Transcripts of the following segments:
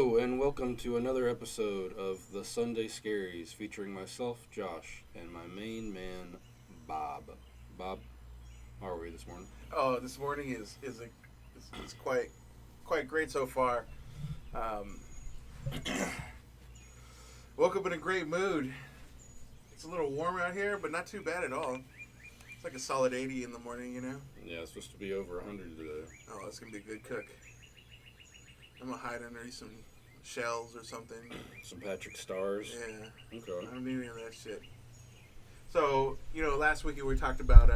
Hello, and welcome to another episode of the Sunday Scaries featuring myself, Josh, and my main man, Bob. Bob, how are we this morning? Oh, this morning is quite great so far. Um, Woke up in a great mood. It's a little warm out here, but not too bad at all. It's like a solid 80 in the morning, you know. Yeah, it's supposed to be over 100 today. Oh, it's gonna be a good cook. I'm gonna hide underneath some shells or something. Some Patrick Stars. Yeah, Okay. I don't need any of that shit. So, last week we talked about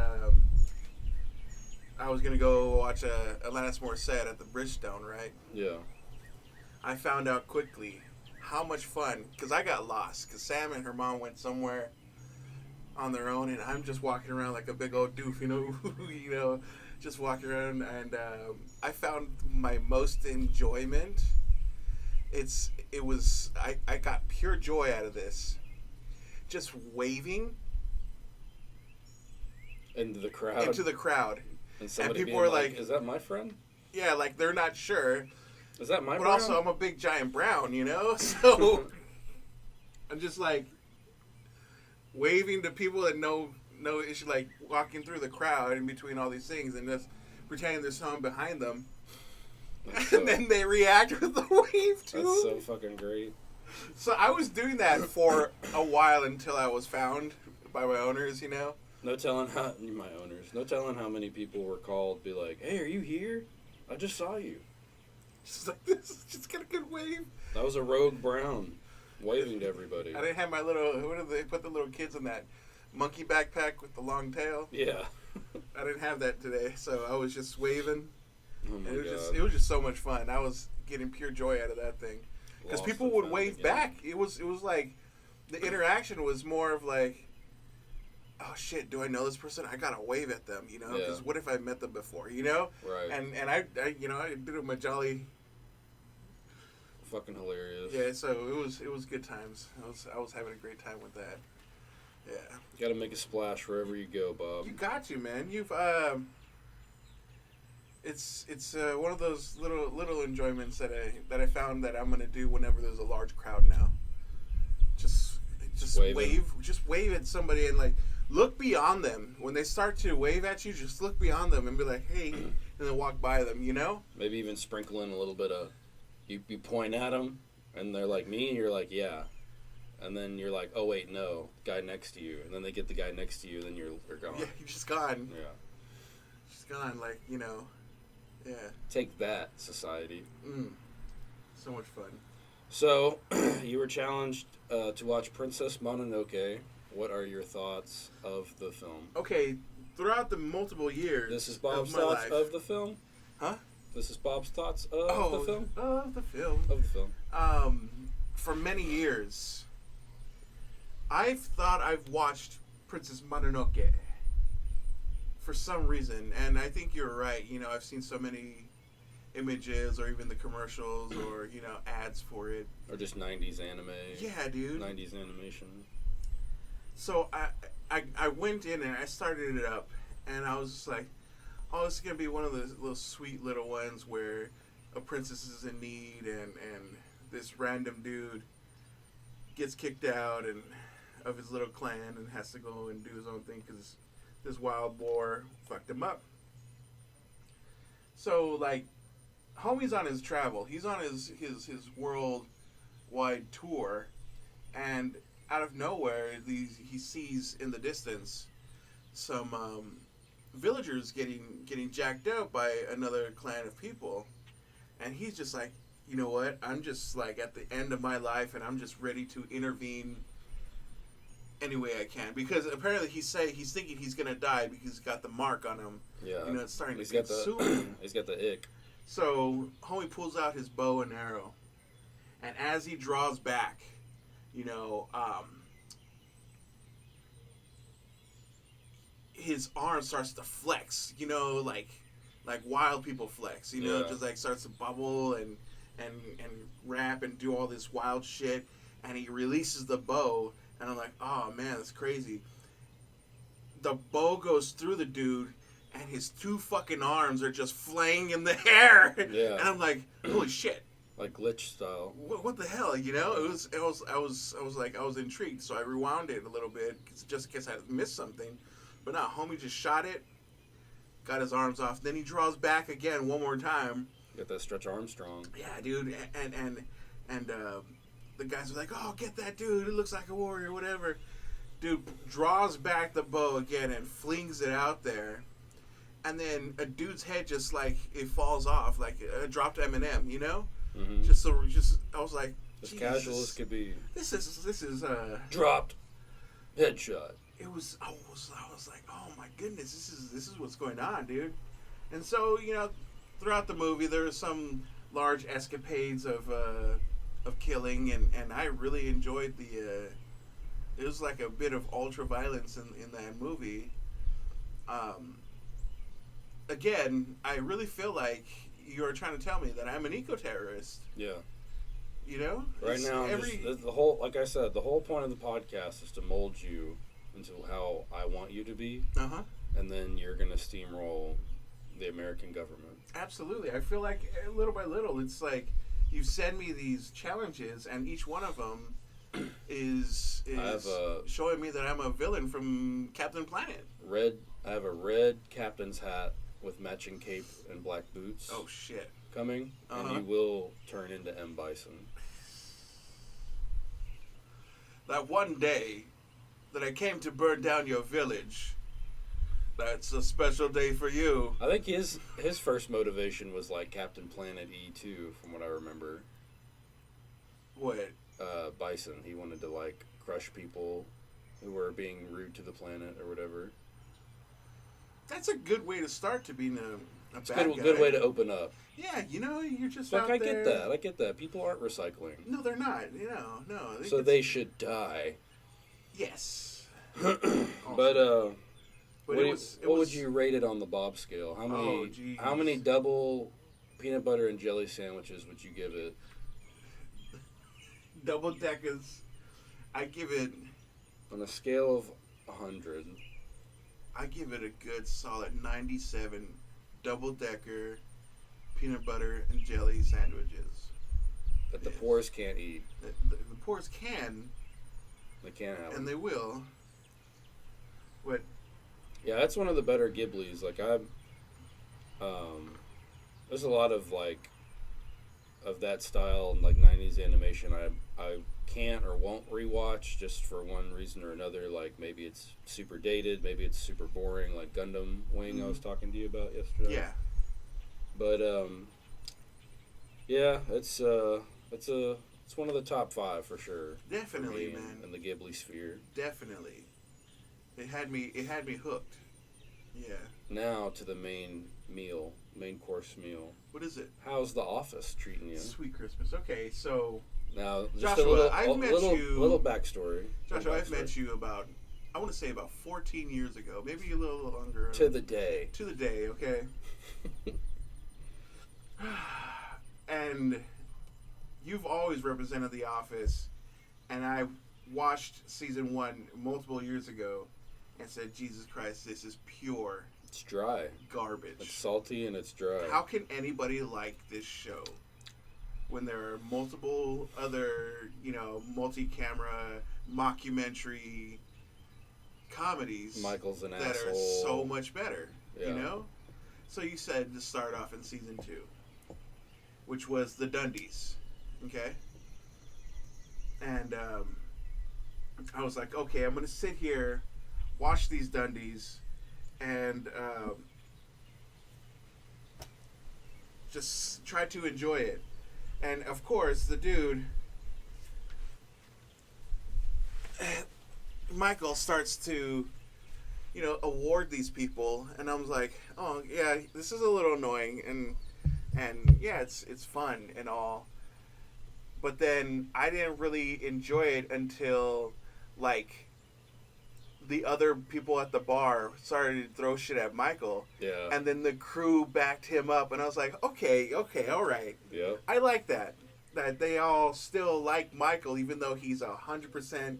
I was gonna go watch Alanis Morissette at the Bridgestone, right? Yeah. I found out quickly how much fun, because I got lost, because Sam and her mom went somewhere on their own, and I'm just walking around like a big old doof, just walking around, and I found my most enjoyment. I got pure joy out of this. Just waving Into the crowd. And people were like, is that my friend? yeah, like they're not sure. Is that my But friend? also, I'm a big giant brown, so I'm just like waving to people that know issue, like walking through the crowd in between all these things and just pretending there's someone behind them. And then they react with the wave too. That's so fucking great. So I was doing that for a while until I was found by my owners, No telling how many people were called, be like, "Hey, are you here? I just saw you." Just like this, just get a good wave. That was a rogue brown waving to everybody. I didn't have my little. What did they put the little kids in that monkey backpack with the long tail? Yeah. I didn't have that today, so I was just waving. Oh my And God. it was just so much fun. I was getting pure joy out of that thing because Lost people and would found wave again. back. It was like the interaction was more of like, oh shit, do I know this person? I gotta wave at them, because Yeah. what if I met them before, Right. And I did it with my jolly. Fucking hilarious. Yeah, so it was good times. I was having a great time with that. Yeah. You gotta make a splash wherever you go, Bob. You got to, man. You've it's one of those little enjoyments that I found that I'm gonna do whenever there's a large crowd now. Just wave at somebody and like look beyond them. When they start to wave at you, just look beyond them and be like, hey, and then walk by them. Maybe even sprinkle in a little bit of. You point at them, and they're like, me, and you're like, yeah. And then you're like, oh, wait, no, guy next to you. And then they get the guy next to you, and then you're gone. Yeah, you're just gone. Yeah. Just gone, like, yeah. Take that, society. So much fun. So, you were challenged to watch Princess Mononoke. What are your thoughts of the film? Okay, throughout the multiple years This is Bob's of my thoughts life, of the film? Huh? This is Bob's thoughts of the film? Of the film. Of the film. For many years, I've thought I've watched Princess Mononoke for some reason, and I think you're right. I've seen so many images or even the commercials or, ads for it. Or just 90s anime. Yeah, dude. 90s animation. So I went in and I started it up, and I was just like, oh, this is going to be one of those little sweet little ones where a princess is in need and this random dude gets kicked out of his little clan and has to go and do his own thing because this wild boar fucked him up. So, like, homie's on his travel. He's on his worldwide tour, and out of nowhere, he sees in the distance some villagers getting jacked up by another clan of people, and he's just like, you know what? I'm just like at the end of my life, and I'm just ready to intervene any way I can, because apparently he's thinking he's gonna die because he's got the mark on him. Yeah. It's starting to consume him. He's got the ick. So homie pulls out his bow and arrow, and as he draws back, his arm starts to flex, like wild people flex, Yeah. just like starts to bubble and rap and do all this wild shit, and he releases the bow, and I'm like, oh man, that's crazy. The bow goes through the dude, and his two fucking arms are just flaying in the air. Yeah. And I'm like, holy shit. Like glitch style. What the hell, you know? I was intrigued, so I rewound it a little bit just in case I missed something. But no, homie just shot it, got his arms off, then he draws back again one more time. Get that Stretch Armstrong. Yeah, dude, and the guys were like, "Oh, get that dude! It looks like a warrior, whatever." Dude draws back the bow again and flings it out there, and then a dude's head just like it falls off, like a dropped M&M, you know? Mm-hmm. I was like, as casual as could be. This is dropped headshot. I was like, oh my goodness, this is what's going on, dude. And so, you know, throughout the movie there are some large escapades of killing, and I really enjoyed it was like a bit of ultra violence in that movie. Again, I really feel like you're trying to tell me that I'm an eco-terrorist. Yeah. You know? Right now, the whole, like I said, the whole point of the podcast is to mold you into how I want you to be. Uh-huh. And then you're going to steamroll the American government. Absolutely. I feel like little by little, it's like you send me these challenges, and each one of them is showing me that I'm a villain from Captain Planet. I have a red captain's hat with matching cape and black boots. Oh, shit. Coming, and you will turn into M. Bison. That one day that I came to burn down your village, that's a special day for you. I think his first motivation was like Captain Planet E2, from what I remember. What? Bison. He wanted to like crush people who were being rude to the planet or whatever. That's a good way to start to being a it's bad a guy. good way to open up. Yeah, you know, you're just like, out I there. get that. People aren't recycling. No, they're not. You know, no. So they should die. Yes. But what would you rate it on the Bob scale? How many double peanut butter and jelly sandwiches would you give it? Double deckers. I give it, on a scale of 100. I give it a good solid 97 double decker peanut butter and jelly sandwiches. That the poorest can't eat. The poorest can. They can't have them. And they will. What? Yeah, that's one of the better Ghiblis. Like there's a lot of like of that style, like 90s animation. I can't or won't rewatch just for one reason or another. Like maybe it's super dated, maybe it's super boring. Like Gundam Wing, I was talking to you about yesterday. Yeah. But yeah, it's one of the top 5 for sure. Definitely, man. In the Ghibli sphere. Definitely. It had me hooked. Yeah. Now to the main course meal. What is it? How's The Office treating you? Sweet Christmas. Okay, so now just Joshua, a little backstory. Joshua, I've met you about 14 years ago, maybe a little longer. To the day, okay. And you've always represented The Office, and I watched season 1 multiple years ago and said, Jesus Christ, this is pure. It's dry. Garbage. It's salty and it's dry. How can anybody like this show when there are multiple other, multi-camera, mockumentary comedies Michael's an that asshole. are so much better, Yeah. So you said to start off in season 2, which was the Dundies, okay? And I was like, okay, I'm going to sit here, watch these Dundies, and just try to enjoy it. And of course, the dude, Michael, starts to, award these people, and I was like, oh yeah, this is a little annoying, and yeah, it's fun and all, but then I didn't really enjoy it until like the other people at the bar started to throw shit at Michael. Yeah. And then the crew backed him up, and I was like, okay, all right. Yeah. I like that they all still like Michael, even though he's 100%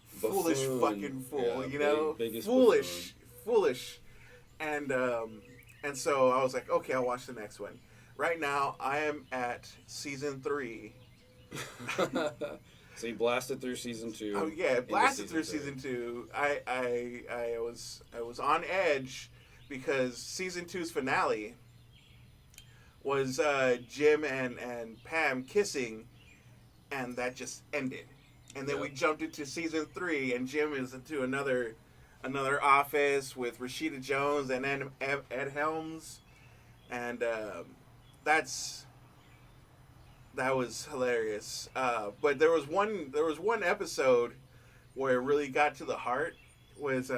foolish fucking fool, biggest foolish. And so I was like, okay, I'll watch the next one, Right now, I am at season 3. So you blasted through season 2. Oh yeah, into blasted through 3. season 2. I was on edge because season two's finale was Jim and Pam kissing, and that just ended. And then we Yep. jumped into season 3, and Jim is into another office with Rashida Jones and Ed Helms, and that's that was hilarious. But there was one episode where it really got to the heart was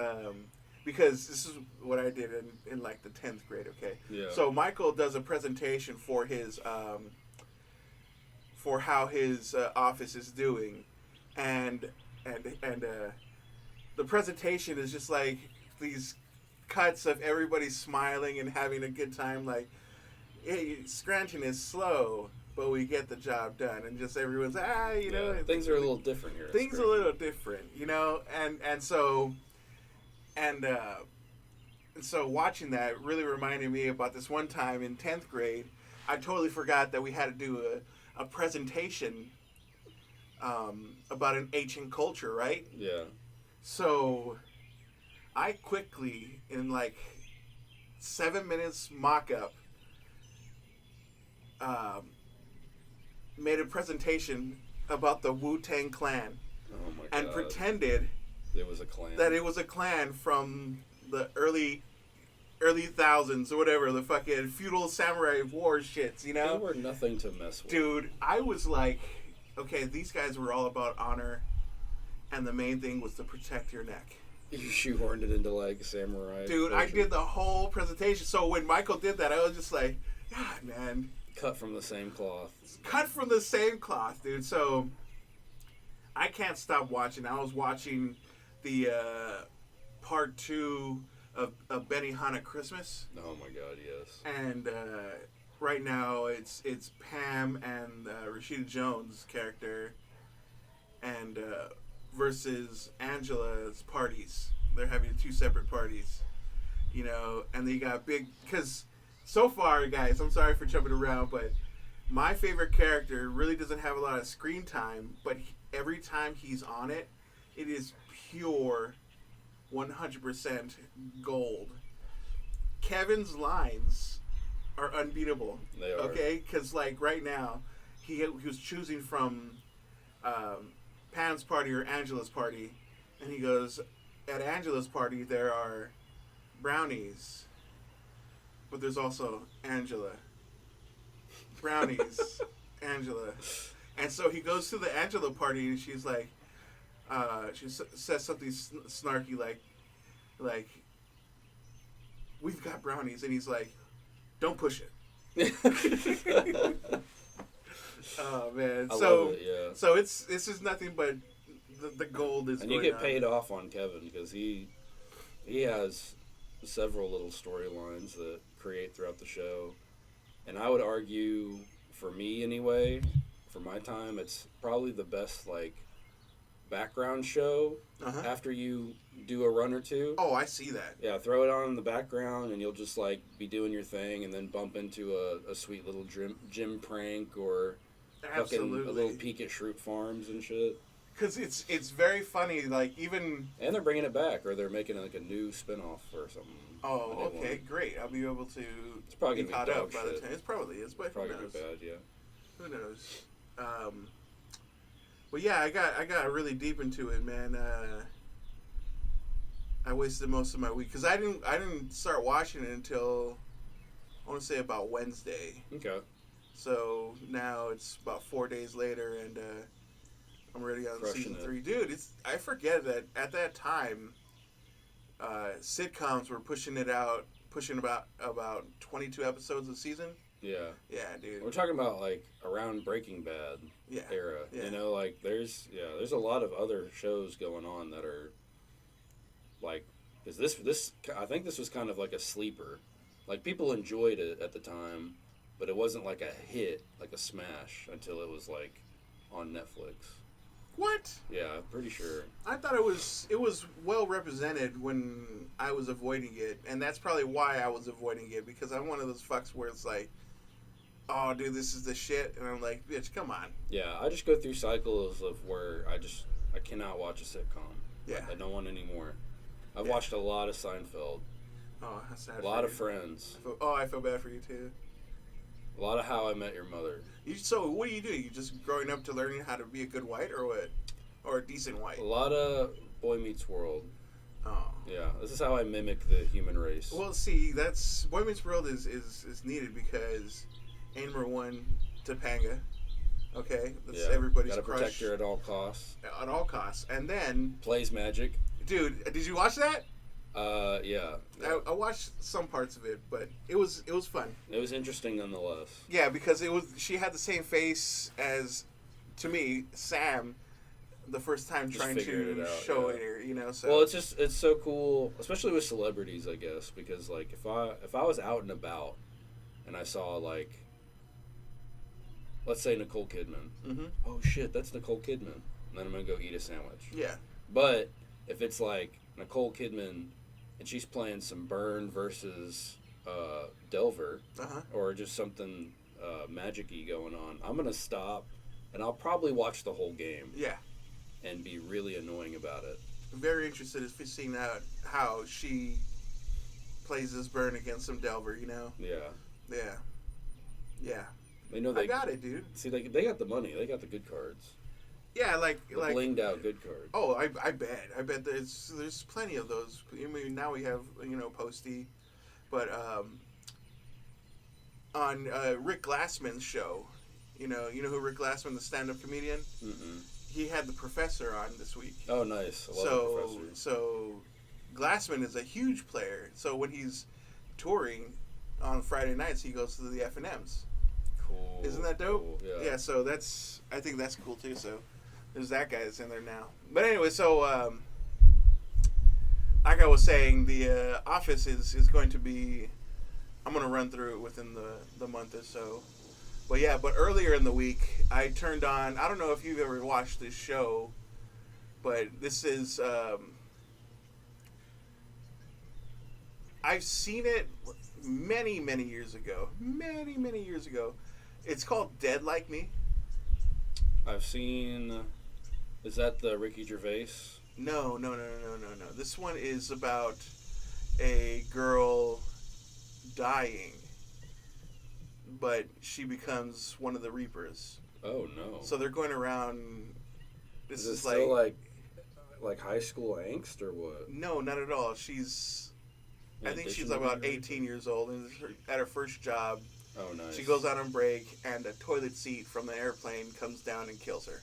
because this is what I did in like the 10th grade. Okay, Yeah. so Michael does a presentation for his for how his office is doing, and the presentation is just like these cuts of everybody smiling and having a good time. Like, hey, Scranton is slow, but we get the job done, and just everyone's things are a little different here. Things a little different, and so watching that really reminded me about this one time in 10th grade. I totally forgot that we had to do a presentation about an ancient culture, right? Yeah. So I quickly, in like 7 minutes mock-up, made a presentation about the Wu-Tang Clan Oh my god. and pretended it was a clan. that it was a clan from the early thousands or whatever, the fucking feudal samurai war shits, They know? were nothing to mess with. Dude, I was like, okay, these guys were all about honor, and the main thing was to protect your neck. You shoehorned it into like samurai. Dude, I did the whole presentation. So when Michael did that, I was just like, God, man. Cut from the same cloth. Cut from the same cloth, dude. So I can't stop watching. I was watching the part 2 of Benihana Christmas. Oh my god, yes. And right now it's Pam and Rashida Jones' character and versus Angela's parties. They're having 2 separate parties, and they got big because so far, guys, I'm sorry for jumping around, but my favorite character really doesn't have a lot of screen time, but every time he's on it, it is pure 100% gold. Kevin's lines are unbeatable. They are. Okay? Because, like, right now, he was choosing from Pam's party or Angela's party, and he goes, at Angela's party, there are brownies, but there's also Angela. Brownies, Angela. And so he goes to the Angela party, and she's like, she says something snarky like, we've got brownies, and he's like, don't push it. Oh man! I So love it, yeah. so it's just nothing but the gold is. And you going get on. paid off on Kevin because he has several little storylines that create throughout the show, and I would argue, for me anyway, for my time, it's probably the best like background show after you do a run or two. Oh, I see that. Yeah, throw it on in the background, and you'll just like be doing your thing, and then bump into a sweet little gym prank or fucking Absolutely. a little peek at Shroot Farms and shit. Because it's very funny. Like even. And they're bringing it back, or they're making like a new spinoff or something. Oh, okay, great. I'll be able to. It's probably be gonna caught be up dog by the shit. time. It probably is, but Probably who gonna knows? be bad, yeah. Who knows? But yeah, I got really deep into it, man. I wasted most of my week because I didn't start watching it until I want to say about Wednesday. Okay. So now it's about 4 days later, and I'm already on Crushing season it. 3. Dude, I forget that at that time, sitcoms were pushing about 22 episodes a season. Yeah. Yeah, dude. We're talking about like around Breaking Bad Yeah. era. Yeah. You know, like there's a lot of other shows going on that are like, is this I think this was kind of like a sleeper. Like people enjoyed it at the time, but it wasn't like a hit, like a smash until it was like on Netflix. What? Yeah, I'm pretty sure. I thought it was well represented when I was avoiding it, and that's probably why I was avoiding it, because I'm one of those fucks where it's like, oh, dude, this is the shit, and I'm like, bitch, come on. Yeah, I just go through cycles of where I cannot watch a sitcom. Yeah. I don't want any more. I've Yeah. watched a lot of Seinfeld, Oh, that's sad. a lot of Friends, I feel bad for you too. a lot of How I Met Your Mother. So what do? You just growing up to learning how to be a good white, or what? Or a decent white? A lot of Boy Meets World. Oh. Yeah, this is how I mimic the human race. Well, see, that's Boy Meets World is needed because number one, Topanga. Okay, that's everybody's gotta crush. protect her at all costs. At all costs, and then Plays magic. dude, did you watch that? Yeah. I watched some parts of it, but it was fun. It was interesting nonetheless. Yeah, because she had the same face as, to me, Sam, the first time Just trying figured to it out, show yeah. it, you know. So Well, it's so cool, especially with celebrities, I guess, because like if I was out and about and I saw like, let's say Nicole Kidman. Mm-hmm. Oh shit, that's Nicole Kidman. And then I'm gonna go eat a sandwich. Yeah. But if it's like Nicole Kidman and she's playing some Byrne versus Delver, or just something magic-y going on, I'm gonna stop and I'll probably watch the whole game. Yeah. And be really annoying about it. I'm very interested in seeing out how she plays this Byrne against some Delver, you know. Yeah. Yeah. Yeah. They know I got it, dude. See, they got the money. They got the good cards. Yeah, like blinged out good cards. Oh, I bet there's plenty of those. I mean, now we have Posty, but on Rick Glassman's show, you know who Rick Glassman, the stand-up comedian. Mm-mm. He had the professor on this week. Oh, nice. I love the professor. So Glassman is a huge player. So when he's touring on Friday nights, he goes to the F&Ms. Cool. Isn't that dope? Cool. Yeah. So I think that's cool too. So there's that guy that's in there now. But anyway, so like I was saying, the Office is going to be. I'm going to run through it within the month or so. But yeah, earlier in the week, I turned on. I don't know if you've ever watched this show, but this is. I've seen it many years ago. Many years ago. It's called Dead Like Me. I've seen. Is that the Ricky Gervais? No. This one is about a girl dying, but she becomes one of the Reapers. Oh no! So they're going around. This is still like high school angst or what? No, not at all. I think she's about 18 years old and at her first job. Oh, nice. She goes out on break, and a toilet seat from the airplane comes down and kills her.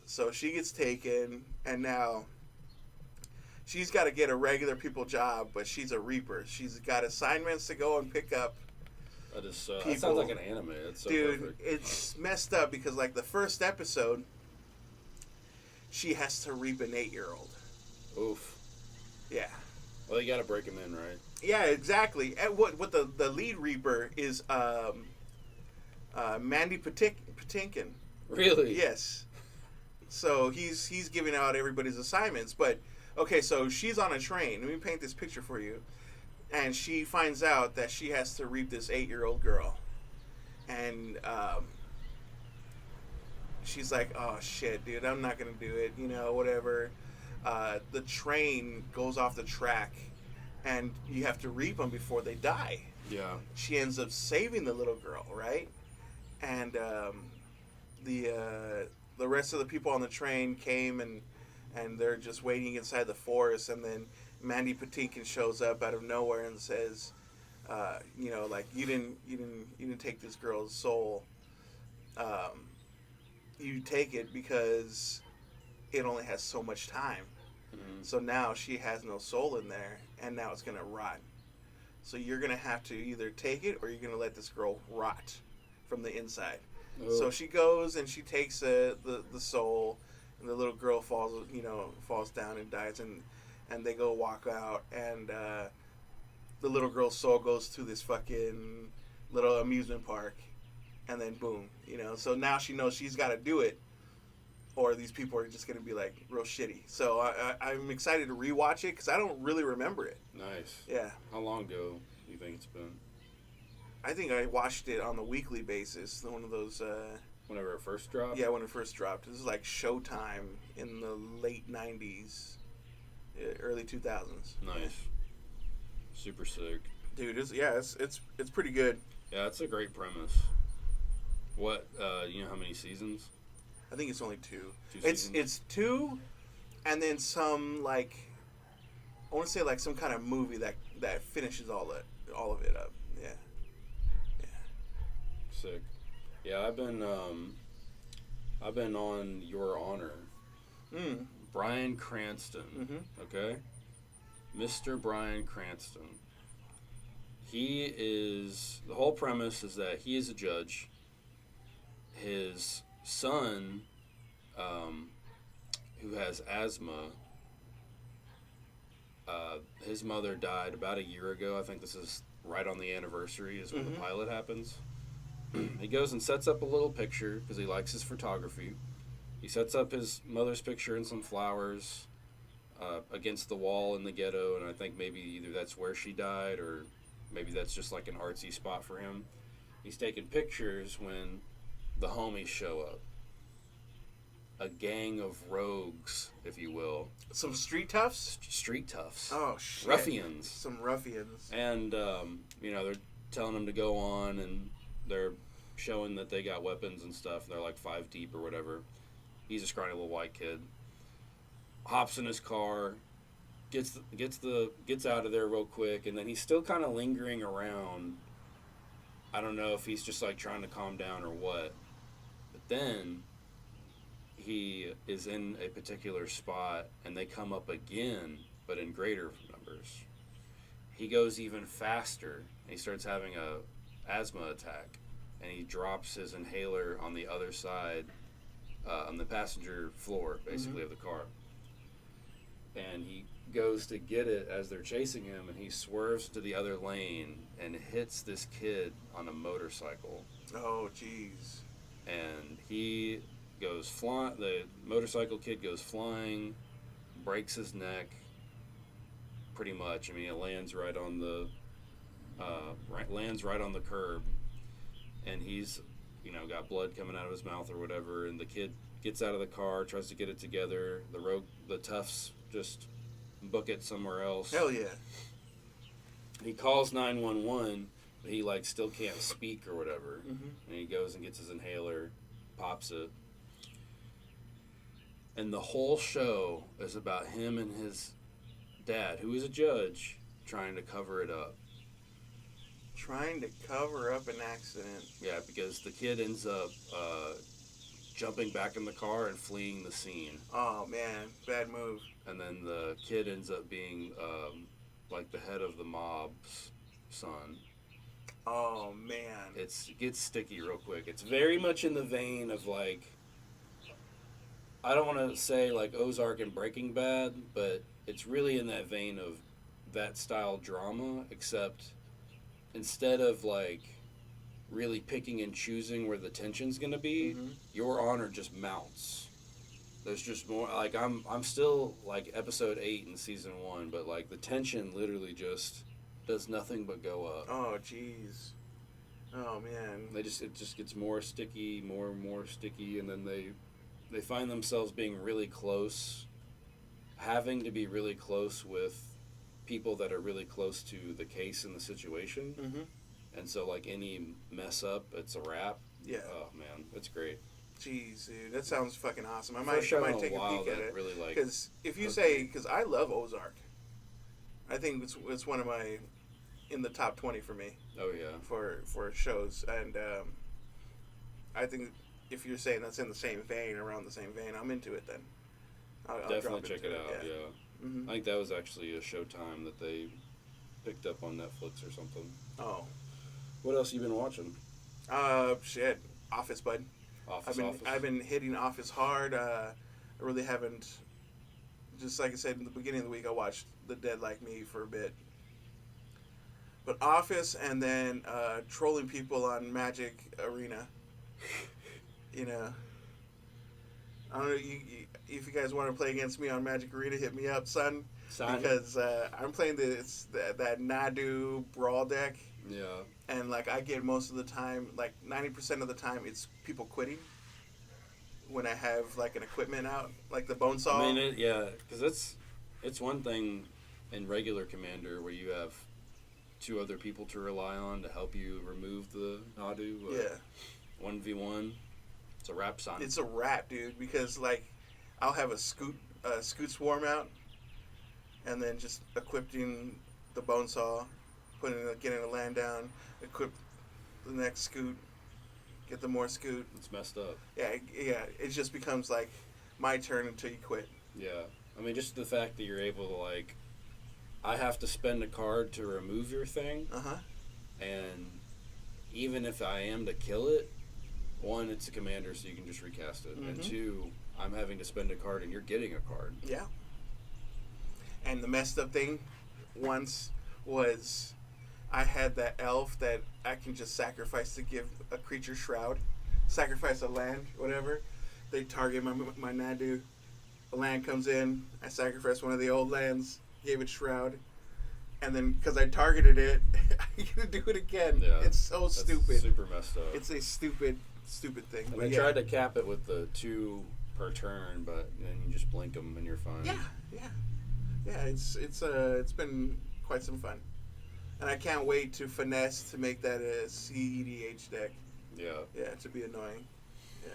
So she gets taken, and now she's got to get a regular people job, but she's a Reaper. She's got assignments to go and pick up. That sounds like an anime. It's so dude, perfect. It's messed up because like the first episode, she has to reap an 8-year-old. Oof. Yeah. Well, you got to break them in, right? Yeah, exactly. And what the lead Reaper is Mandy Patinkin. Really? Yes. So he's giving out everybody's assignments, but okay, so she's on a train. Let me paint this picture for you. And she finds out that she has to reap this 8-year-old girl. And she's like, oh, shit, dude, I'm not going to do it, whatever. The train goes off the track, and you have to reap them before they die. Yeah. She ends up saving the little girl, right? And the rest of the people on the train came, and they're just waiting inside the forest, and then Mandy Patinkin shows up out of nowhere and says, like you didn't take this girl's soul. You take it because it only has so much time. Mm-hmm. So now she has no soul in there, and now it's gonna rot. So you're gonna have to either take it or you're gonna let this girl rot from the inside. Oh. So she goes and she takes the soul, and the little girl falls down and dies, and they go walk out, and the little girl's soul goes to this fucking little amusement park, and then boom, So now she knows she's got to do it, or these people are just going to be like real shitty. So I'm excited to rewatch it because I don't really remember it. Nice. Yeah. How long ago do you think it's been? I think I watched it on a weekly basis. One of those. Whenever it first dropped. Yeah, when it first dropped. This is like Showtime in the late '90s, early 2000s. Nice. Super sick. Dude, it's pretty good. Yeah, it's a great premise. What you know how many seasons? I think it's only two. Seasons? It's two, and then some like I want to say like some kind of movie that finishes all of it up. Yeah, yeah. Sick. Yeah, I've been on Your Honor. Mm. Bryan Cranston. Mm-hmm. Okay, Mr. Bryan Cranston. He is the whole premise is that he is a judge. His son, who has asthma, his mother died about a year ago. I think this is right on the anniversary is when the pilot happens. He goes and sets up a little picture because he likes his photography. He sets up his mother's picture and some flowers against the wall in the ghetto, and I think maybe either that's where she died or maybe that's just like an artsy spot for him. He's taking pictures when the homies show up. A gang of rogues, if you will. Some street toughs? Street toughs. Oh, shit. Ruffians. Some ruffians. And, they're telling him to go on, and they're showing that they got weapons and stuff. And they're like 5 deep or whatever. He's a scrawny little white kid. Hops in his car, gets out of there real quick, and then he's still kind of lingering around. I don't know if he's just like trying to calm down or what. But then he is in a particular spot, and they come up again, but in greater numbers. He goes even faster, and he starts having a asthma attack, and he drops his inhaler on the other side, on the passenger floor, basically, of the car. And he goes to get it as they're chasing him, and he swerves to the other lane and hits this kid on a motorcycle. Oh, jeez. And he goes flying. The motorcycle kid goes flying, breaks his neck. Pretty much. I mean, it lands right on the curb, and he's, got blood coming out of his mouth or whatever. And the kid gets out of the car, tries to get it together. The toughs just book it somewhere else. Hell yeah. He calls 911, but he still can't speak or whatever. Mm-hmm. And he goes and gets his inhaler, pops it. And the whole show is about him and his dad, who is a judge, trying to cover it up. Trying to cover up an accident. Yeah, because the kid ends up jumping back in the car and fleeing the scene. Oh, man. Bad move. And then the kid ends up being the head of the mob's son. Oh, man. It gets sticky real quick. It's very much in the vein of I don't want to say Ozark and Breaking Bad, but it's really in that vein of that style drama, except instead of really picking and choosing where the tension's going to be, Your Honor just mounts. There's just more, I'm still episode 8 in season 1, but the tension literally just does nothing but go up. Oh, jeez. Oh, man. It just gets more sticky, more and more sticky, and then they find themselves being really close, having to be really close with people that are really close to the case and the situation. Mm-hmm. And so, any mess up, it's a wrap. Yeah. Oh, man. It's great. Jeez, dude. That sounds fucking awesome. I might take a peek at it. Really because if you say, because I love Ozark. I think it's one of my, in the top 20 for me. Oh, yeah. For shows. And I think if you're saying that's in the same vein, around the same vein, I'm into it then. I'll definitely check it out, yeah. Mm-hmm. I think that was actually a Showtime that they picked up on Netflix or something. Oh. What else you been watching? Shit. Office, bud. Office. I've been hitting Office hard. I really haven't. Just like I said in the beginning of the week, I watched The Dead Like Me for a bit. But Office, and then trolling people on Magic Arena. I don't know. If you guys want to play against me on Magic Arena, hit me up, son. Because I'm playing that Nadu Brawl deck. Yeah. And like I get most of the time, like 90% of the time, it's people quitting when I have like an equipment out, like the bone I saw. mean, because it's one thing in regular Commander where you have two other people to rely on to help you remove the Nadu. Yeah, 1v1, it's a rap sign. it's a wrap, dude. Because like I'll have a scoot swarm out, and then just equipping the bone saw, getting a land down, equip the next scoot, get the more scoot. It's messed up. Yeah, yeah. It just becomes like my turn until you quit. Yeah. I mean, just the fact that you're able to, like, I have to spend a card to remove your thing, Uh huh. and even if I am to kill it, one, it's a commander, so you can just recast it, and Mhm. two, I'm having to spend a card, and you're getting a card. Yeah. And the messed up thing once was I had that elf that I can just sacrifice to give a creature shroud, sacrifice a land, whatever. They target my Nadu. A land comes in. I sacrifice one of the old lands, gave it shroud, and then because I targeted it, I get to do it again. Yeah, It's so That's stupid. super messed up. It's a stupid thing. And But they yeah. tried to cap it with the 2 per turn, but then you just blink them and you're fine. Yeah, yeah, yeah. It's been quite some fun, and I can't wait to finesse to make that a CEDH deck. Yeah. Yeah, to be annoying. Yeah,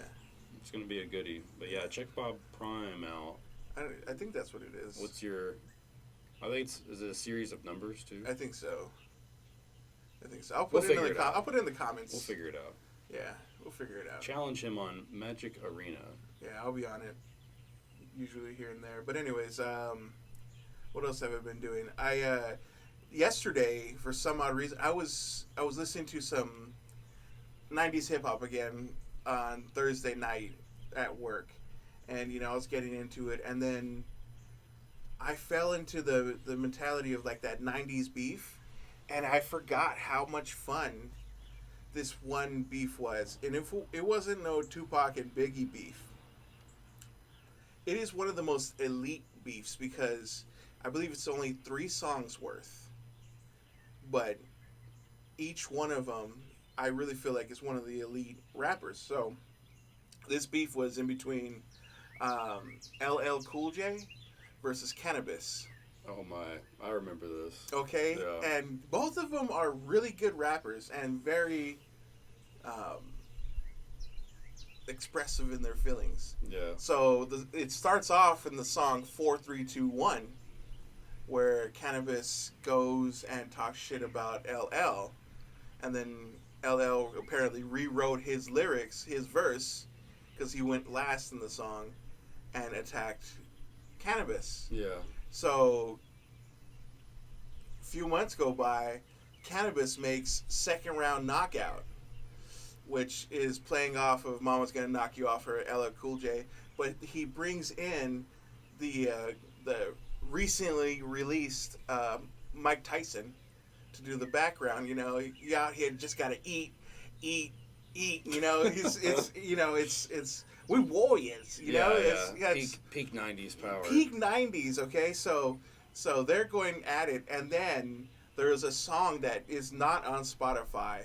It's going to be a goodie. But yeah, check Bob Prime out. I think that's what it is. What's your... I think is it a series of numbers, too? I think so. I'll We'll put it in figure the it out. I'll put it in the comments. We'll figure it out. Yeah, we'll figure it out. Challenge him on Magic Arena. Yeah, I'll be on it. Usually here and there. But anyways, what else have I been doing? I yesterday, for some odd reason, I was listening to some 90s hip hop again on Thursday night at work, and I was getting into it, and then I fell into the mentality of like that 90s beef, and I forgot how much fun this one beef was. And if it wasn't no Tupac and Biggie beef, it is one of the most elite beefs because I believe it's only 3 songs worth, but each one of them I really feel like is one of the elite rappers. So this beef was in between LL Cool J versus Cannabis. Oh my, I remember this. Okay, Yeah. and both of them are really good rappers and very expressive in their feelings. Yeah. So it starts off in the song 4321, where Cannabis goes and talks shit about LL, and then LL apparently rewrote his lyrics, his verse, because he went last in the song, and attacked Cannabis. Yeah. So, a few months go by, Cannabis makes Second Round Knockout, which is playing off of Mama's Gonna Knock You Off her LL Cool J, but he brings in the recently released Mike Tyson to do the background. You out here just gotta eat. It's we warriors. Peak 90s power. Peak 90s, okay? So they're going at it, and then there's a song that is not on Spotify.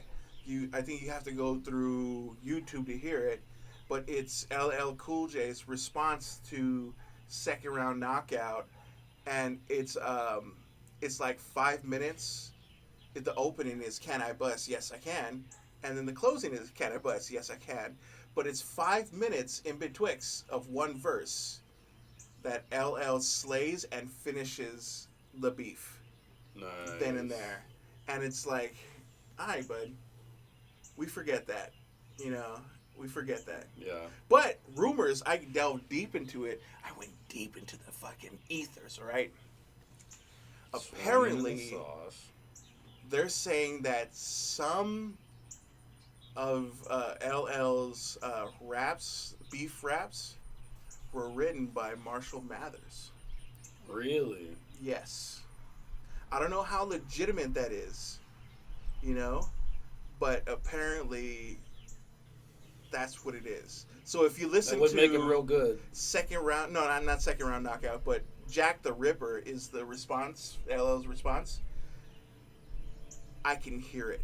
I think you have to go through YouTube to hear it, but it's LL Cool J's response to Second Round Knockout, and it's like 5 minutes. The opening is "Can I Bust? Yes, I can," and then the closing is "Can I Bust? Yes, I can." But it's 5 minutes in betwixt of one verse that LL slays and finishes the beef. Nice. Then and there. And it's like, all right, bud, we forget that. We forget that. Yeah. But rumors, I delved deep into it. I went deep into the fucking ethers, all right? Apparently, Swinging the sauce. they're saying that some of LL's beef raps, were written by Marshall Mathers. Really? Yes. I don't know how legitimate that is, but apparently that's what it is. So if you listen That would to make him real good. Second Round, no, not Second Round Knockout, but Jack the Ripper is the response, LL's response. I can hear it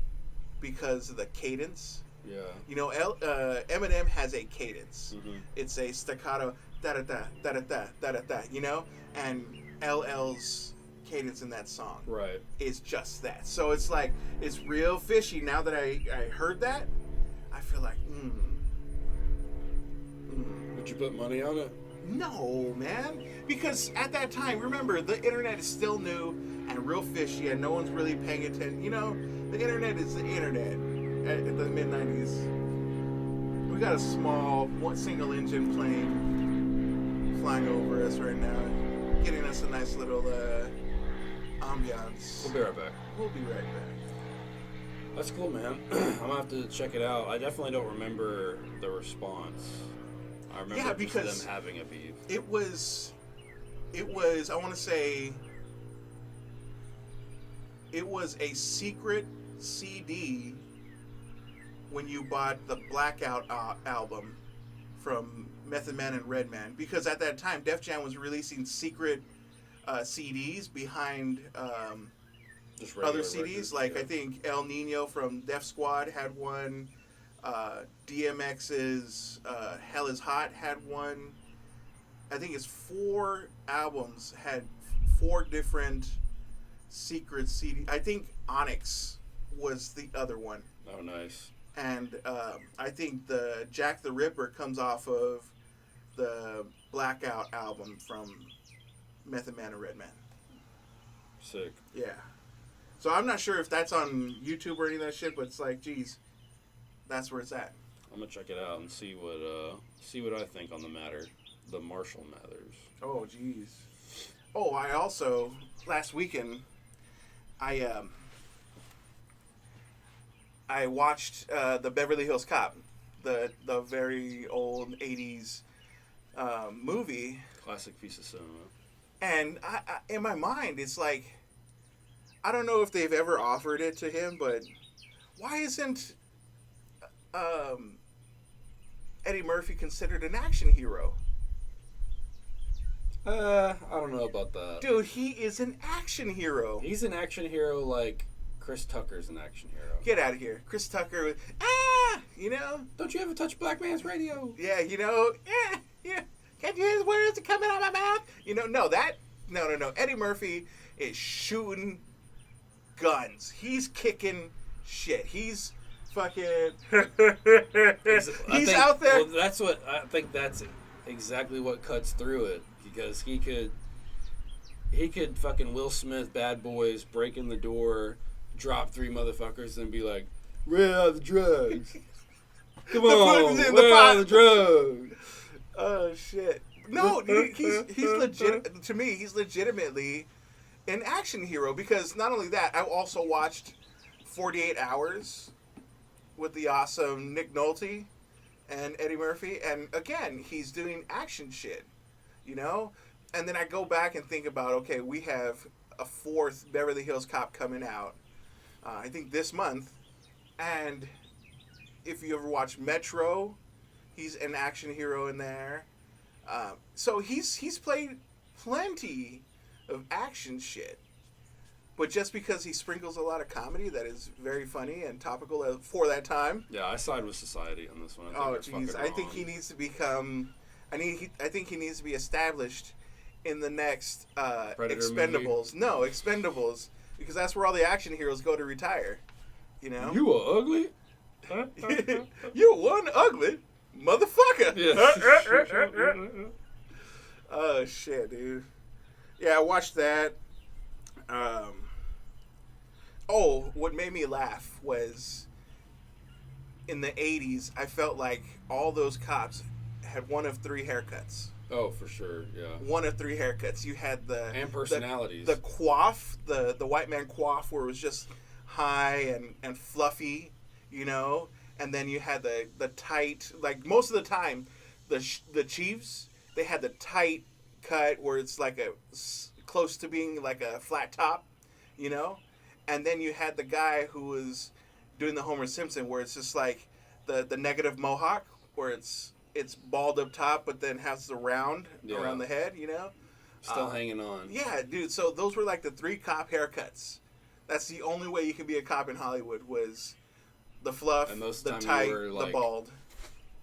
because of the cadence. Yeah. You know, Eminem has a cadence. Mm-hmm. It's a staccato da da da da da da da da da. You know, and LL's cadence in that song Right. is just that. So it's like it's real fishy. Now that I heard that, I feel like Would you put money on it? no, man. Because at that time, remember, the internet is still new and real fishy, and no one's really paying attention. You know, the internet is the internet at the mid 90s. We got a small, single engine plane flying over us right now, getting us a nice little ambiance. We'll be right back. We'll be right back. That's cool, man. I'm gonna have to check it out. I definitely don't remember the response. I remember because them having a beef. It was, I want to say, it was a secret CD when you bought the Blackout album from Method Man and Redman. Because at that time, Def Jam was releasing secret CDs behind Just other regular CDs. records, Like, yeah. I think El Nino from Def Squad had one. DMX's Hell is Hot had one. I think it's 4 albums had 4 different secret CD. I think Onyx was the other one. Oh, nice. And I think the Jack the Ripper comes off of the Blackout album from Method Man and Redman. Sick. Yeah. So I'm not sure if that's on YouTube or any of that shit, but it's like, geez, that's where it's at. I'm gonna check it out and see what I think on the matter. The Marshall Mathers. Oh, jeez. Oh, I also last weekend I watched the Beverly Hills Cop, the very old '80s movie, Classic piece of cinema. and I in my mind it's like I don't know if they've ever offered it to him, but why isn't Eddie Murphy considered an action hero? I don't know about that. Dude, he is an action hero. He's an action hero like Chris Tucker's an action hero. Get out of here. Chris Tucker, you know? Don't you ever touch black man's radio? Yeah, you know? Yeah. Can't you hear the words coming out of my mouth? You know, no. Eddie Murphy is shooting guns. He's kicking shit. He's fucking... he's out there... Well, that's exactly what cuts through it. Because he could fucking Will Smith Bad Boys, break in the door, drop 3 motherfuckers, and be like, "Where are the drugs? Come on, where are the drugs?" Oh shit! No, he's legit. To me, he's legitimately an action hero because not only that, I also watched 48 Hours with the awesome Nick Nolte and Eddie Murphy, and again, he's doing action shit. You know? And then I go back and think about, okay, we have a 4th Beverly Hills Cop coming out, I think this month. And if you ever watch Metro, he's an action hero in there. So he's played plenty of action shit. But just because he sprinkles a lot of comedy that is very funny and topical for that time. Yeah, I side with Society on this one. Oh, jeez. I think he needs to become... I think he needs to be established in the next Expendables. Movie? No, Expendables, because that's where all the action heroes go to retire. You know. You are ugly. You one ugly motherfucker. Yeah. Oh shit, dude. Yeah, I watched that. What made me laugh was in the '80s. I felt like all those cops had one of 3 haircuts. Oh, for sure, yeah. One of 3 haircuts. You had and personalities. The coif, the white man coif, where it was just high and fluffy, you know. And then you had the tight, like most of the time, the Chiefs, they had the tight cut where it's like close to being like a flat top, you know. And then you had the guy who was doing the Homer Simpson, where it's just like the negative mohawk, where it's bald up top, but then has the round around the head, you know? Still hanging on. Yeah, dude. So those were like the 3 cop haircuts That's the only way you can be a cop in Hollywood was the fluff, And most the time you tight, were, the like, bald.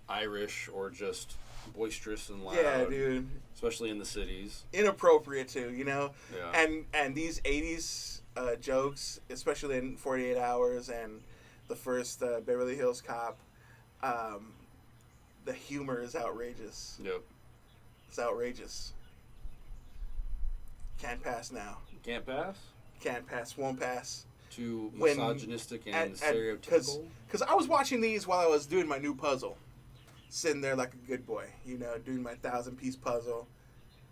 Irish or just boisterous and loud. Yeah, dude. Especially in the cities. Inappropriate too, you know. Yeah. And these '80s jokes, especially in 48 Hours and the first Beverly Hills Cop, the humor is outrageous. Yep. It's outrageous. Can't pass now. Can't pass? Can't pass. Won't pass. Too misogynistic and stereotypical? Because I was watching these while I was doing my new puzzle. Sitting there like a good boy, you know, doing my 1,000-piece puzzle,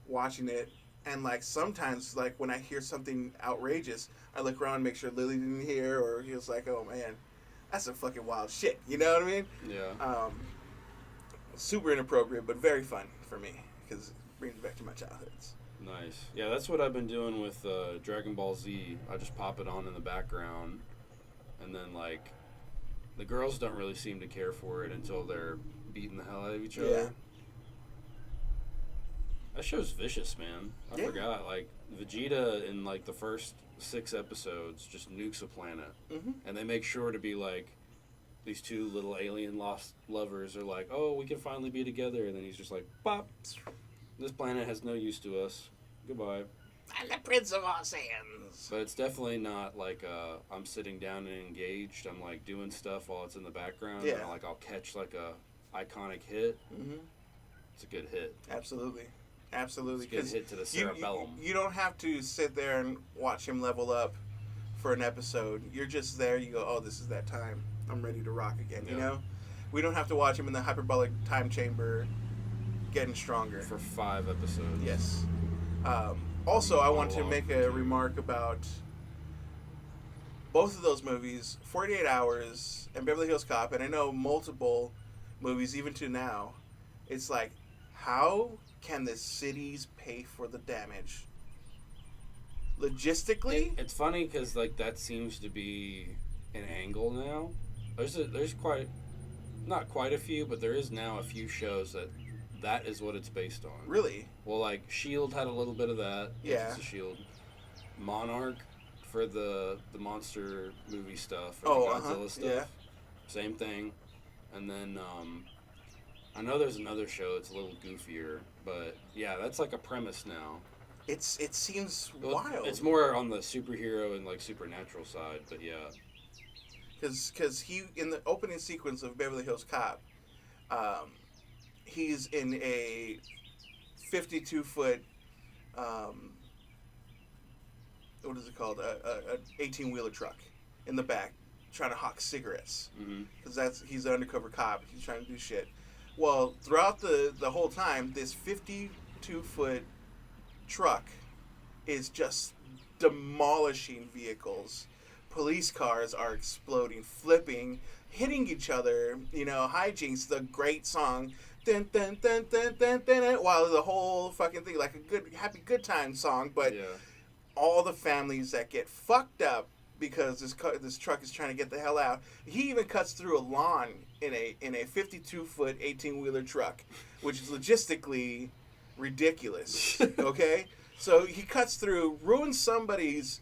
watching it. And, like, sometimes, like, when I hear something outrageous, I look around and make sure Lily didn't hear, or he was like, oh, man, that's some fucking wild shit. You know what I mean? Yeah. Super inappropriate, but very fun for me, because it brings me back to my childhoods. Nice. Yeah, that's what I've been doing with Dragon Ball Z. I just pop it on in the background, and then, like, the girls don't really seem to care for it until they're beating the hell out of each other. Yeah. That show's vicious, man. I forgot. Like, Vegeta in, like, the first 6 episodes just nukes a planet. Mm-hmm. And they make sure to be like, these two little alien lost lovers are like, oh, we can finally be together. And then he's just like, pop. This planet has no use to us. Goodbye. I'm the Prince of all Saiyans. But it's definitely not like I'm sitting down and engaged. I'm like doing stuff while it's in the background. Yeah. And like I'll catch like a iconic hit. Mm-hmm. It's a good hit. Absolutely. It's a good hit to the cerebellum. You don't have to sit there and watch him level up for an episode. You're just there. You go, oh, this is that time. I'm ready to rock again. Yeah. You know, we don't have to watch him in the hyperbolic time chamber, getting stronger. For 5 episodes. Yes. Also, I want to make a remark about both of those movies, 48 Hours and Beverly Hills Cop, and I know multiple movies, even to now. It's like, how can the cities pay for the damage? Logistically? It's funny because like that seems to be an angle now. There's quite, not quite a few, but there is now a few shows that is what it's based on. Really? Well, like Shield had a little bit of that. Yeah. It's a Shield. Monarch for the monster movie stuff. Oh, the Godzilla stuff. Yeah. Same thing. And then I know there's another show that's a little goofier, but yeah, that's like a premise now. It seems Well, wild. It's more on the superhero and like supernatural side, but yeah. Because he, in the opening sequence of Beverly Hills Cop, he's in a 52-foot, what is it called? A 18-wheeler truck in the back, trying to hawk cigarettes. Because he's an undercover cop. He's trying to do shit. Well, throughout the whole time, this 52-foot truck is just demolishing vehicles. Police cars are exploding, flipping, hitting each other. You know, hijinks, the great song, dun, dun, dun, dun, dun, dun, dun, while the whole fucking thing, like a good, happy, good time song. But yeah. all the families that get fucked up because this truck is trying to get the hell out. He even cuts through a lawn in a 52-foot 18-wheeler truck, which is logistically ridiculous. Okay, so he cuts through, ruins somebody's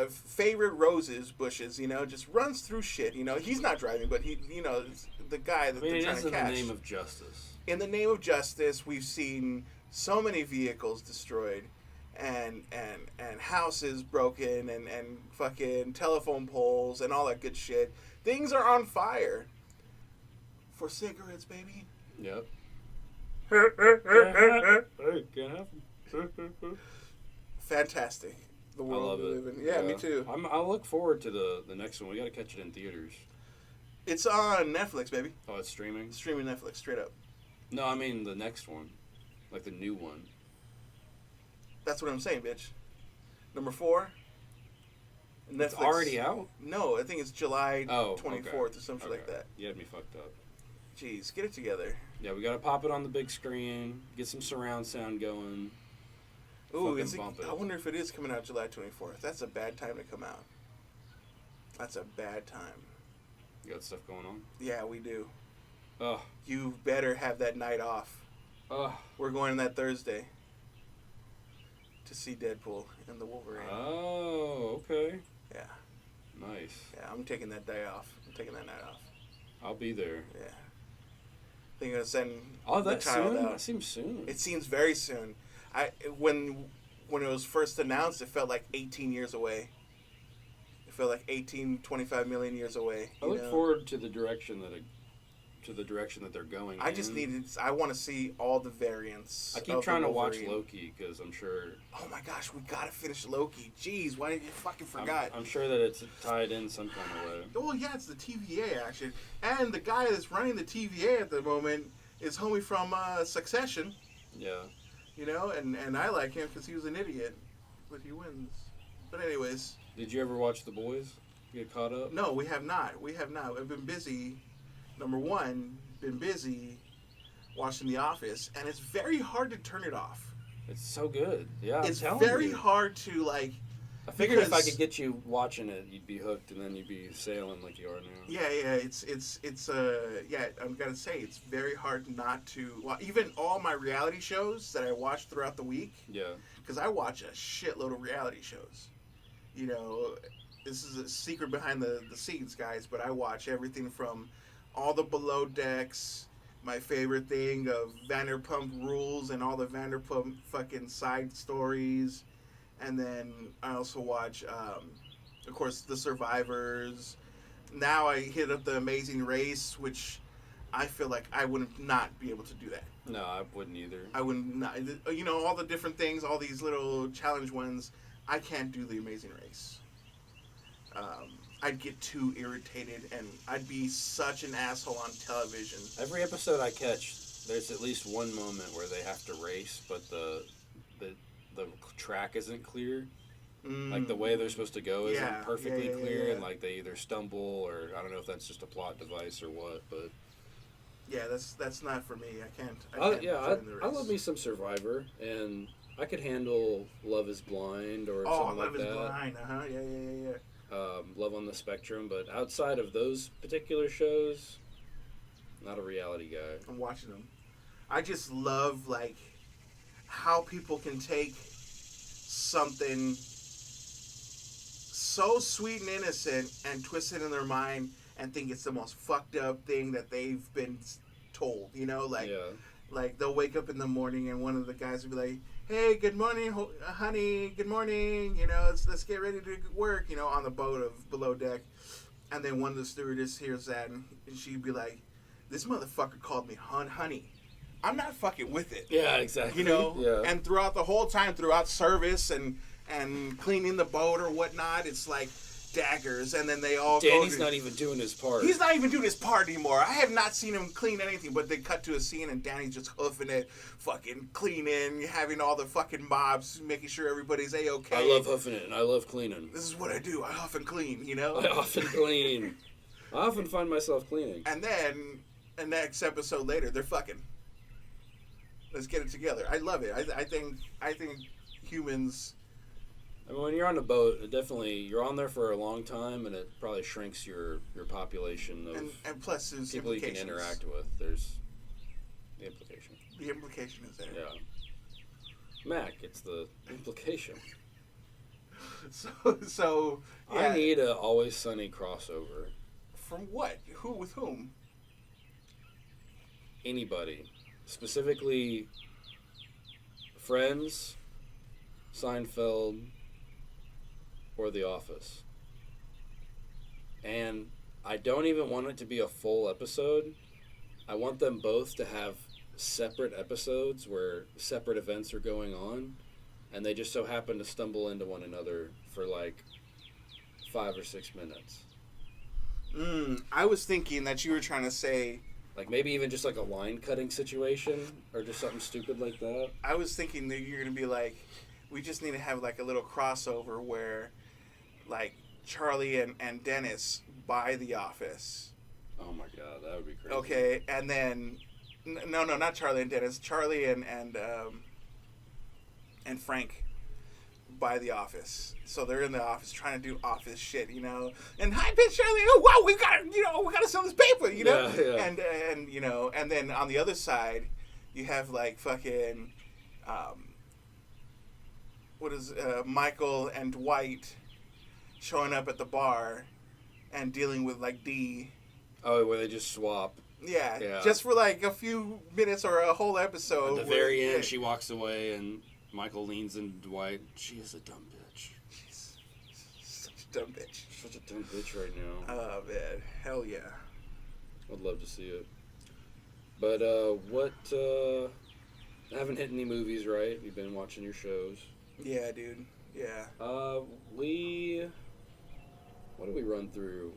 favorite roses bushes. You know, just runs through shit. You know, he's not driving, but he, you know, the guy that they're trying to catch. In the name of justice. In the name of justice, we've seen so many vehicles destroyed. And houses broken and fucking telephone poles and all that good shit. Things are on fire. For cigarettes, baby. Yep. Fantastic. The I world love we it. live in. Yeah, me too. I look forward to the next one. We got to catch it in theaters. It's on Netflix, baby. Oh, it's streaming? Streaming Netflix, straight up. No, I mean the next one. Like the new one. That's what I'm saying, bitch. Number 4. Netflix. It's already out? No, I think it's July 24th or something like that. You had me fucked up. Jeez, get it together. Yeah, we got to pop it on the big screen, get some surround sound going. Ooh, Bump it. I wonder if it is coming out July 24th. That's a bad time to come out. That's a bad time. You got stuff going on? Yeah, we do. Ugh. You better have that night off. Ugh. We're going that Thursday to see Deadpool and the Wolverine. Oh, okay. Yeah. Nice. Yeah, I'm taking that day off. I'm taking that night off. I'll be there. Yeah. I think I'm gonna send Oh, the that child soon? out. That seems soon. It seems very soon. When it was first announced, it felt like 18 years away. It felt like 18, 25 million years away. I look forward to the direction that they're going. I want to see all the variants. I keep trying to watch Loki because I'm sure. Oh my gosh, we gotta finish Loki. Jeez, why did you fucking forgot? I'm sure that it's tied in some kind of way. Well, yeah, it's the TVA action, and the guy that's running the TVA at the moment is homie from Succession. Yeah. You know, and I like him because he was an idiot, but he wins. But anyways. Did you ever watch The Boys? Get caught up? No, we have not. We have not. I've been busy. Number one, been busy watching The Office, and it's very hard to turn it off. It's so good. Yeah, it's very hard to like. I figured if I could get you watching it, you'd be hooked, and then you'd be sailing like you are now. Yeah. I'm gonna say it's very hard not to. Well, even all my reality shows that I watch throughout the week. Yeah. Because I watch a shitload of reality shows. You know, this is a secret behind the scenes, guys. But I watch everything from all the Below Decks. My favorite thing of Vanderpump Rules and all the Vanderpump fucking side stories. And then I also watch, of course, The Survivors. Now I hit up The Amazing Race, which I feel like I would not be able to do that. No, I wouldn't either. I would not. You know, all the different things, all these little challenge ones, I can't do The Amazing Race. I'd get too irritated, and I'd be such an asshole on television. Every episode I catch, there's at least one moment where they have to race, but the track isn't clear. Like the way they're supposed to go isn't perfectly clear, and like they either stumble or I don't know if that's just a plot device or what. But yeah, that's not for me. I can't I love me some Survivor, and I could handle Love Is Blind or something like that. Love Is Blind. Yeah. Love on the Spectrum, but outside of those particular shows, not a reality guy. I'm watching them. I just love like how people can take something so sweet and innocent and twist it in their mind and think it's the most fucked up thing that they've been told. You know, like they'll wake up in the morning and one of the guys will be like, "Hey, good morning, honey. Good morning. You know, let's get ready to work." You know, on the boat of Below Deck, and then one of the stewardess hears that and she'd be like, "This motherfucker called me honey. I'm not fucking with it." Yeah, exactly. You know, yeah. And throughout the whole time, throughout service and cleaning the boat or whatnot, it's like daggers, and then they all Danny's not even doing his part. He's not even doing his part anymore. I have not seen him clean anything, but they cut to a scene and Danny's just hoofing it, fucking cleaning, having all the fucking mobs, making sure everybody's A-okay. I love hoofing it, and I love cleaning. This is what I do. I huff and clean, you know? I often clean. I often find myself cleaning. And then, the next episode later, they're fucking. Let's get it together. I love it. I think humans... I mean, when you're on a boat, you're on there for a long time, and it probably shrinks your population of and plus there's people you can interact with. There's the implication. The implication is there. Yeah. Mac, it's the implication. So yeah. I need a Always Sunny crossover. From what? Who with whom? Anybody. Specifically, Friends, Seinfeld, or The Office. And I don't even want it to be a full episode. I want them both to have separate episodes where separate events are going on, and they just so happen to stumble into one another for like 5 or 6 minutes. I was thinking that you were trying to say... Like maybe even just like a line cutting situation or just something stupid like that. I was thinking that you're going to be like, we just need to have like a little crossover where like Charlie and Dennis buy The Office. Oh my god, that would be crazy. Okay, and then... No, not Charlie and Dennis. Charlie and Frank buy The Office. So they're in the office trying to do office shit, you know. And hi, bitch, Charlie. Oh wow, we got to sell this paper, you know. Yeah. And you know, and then on the other side, you have like fucking, Michael and Dwight showing up at the bar and dealing with like D. Oh, where they just swap. Yeah, just for like a few minutes or a whole episode. At the very end, she walks away and Michael leans into Dwight. She is a dumb bitch. She's such a dumb bitch. Such a dumb bitch right now. Oh, man. Hell yeah. I'd love to see it. But, I haven't hit any movies, right? You've been watching your shows. Yeah, dude. Yeah. What did we run through?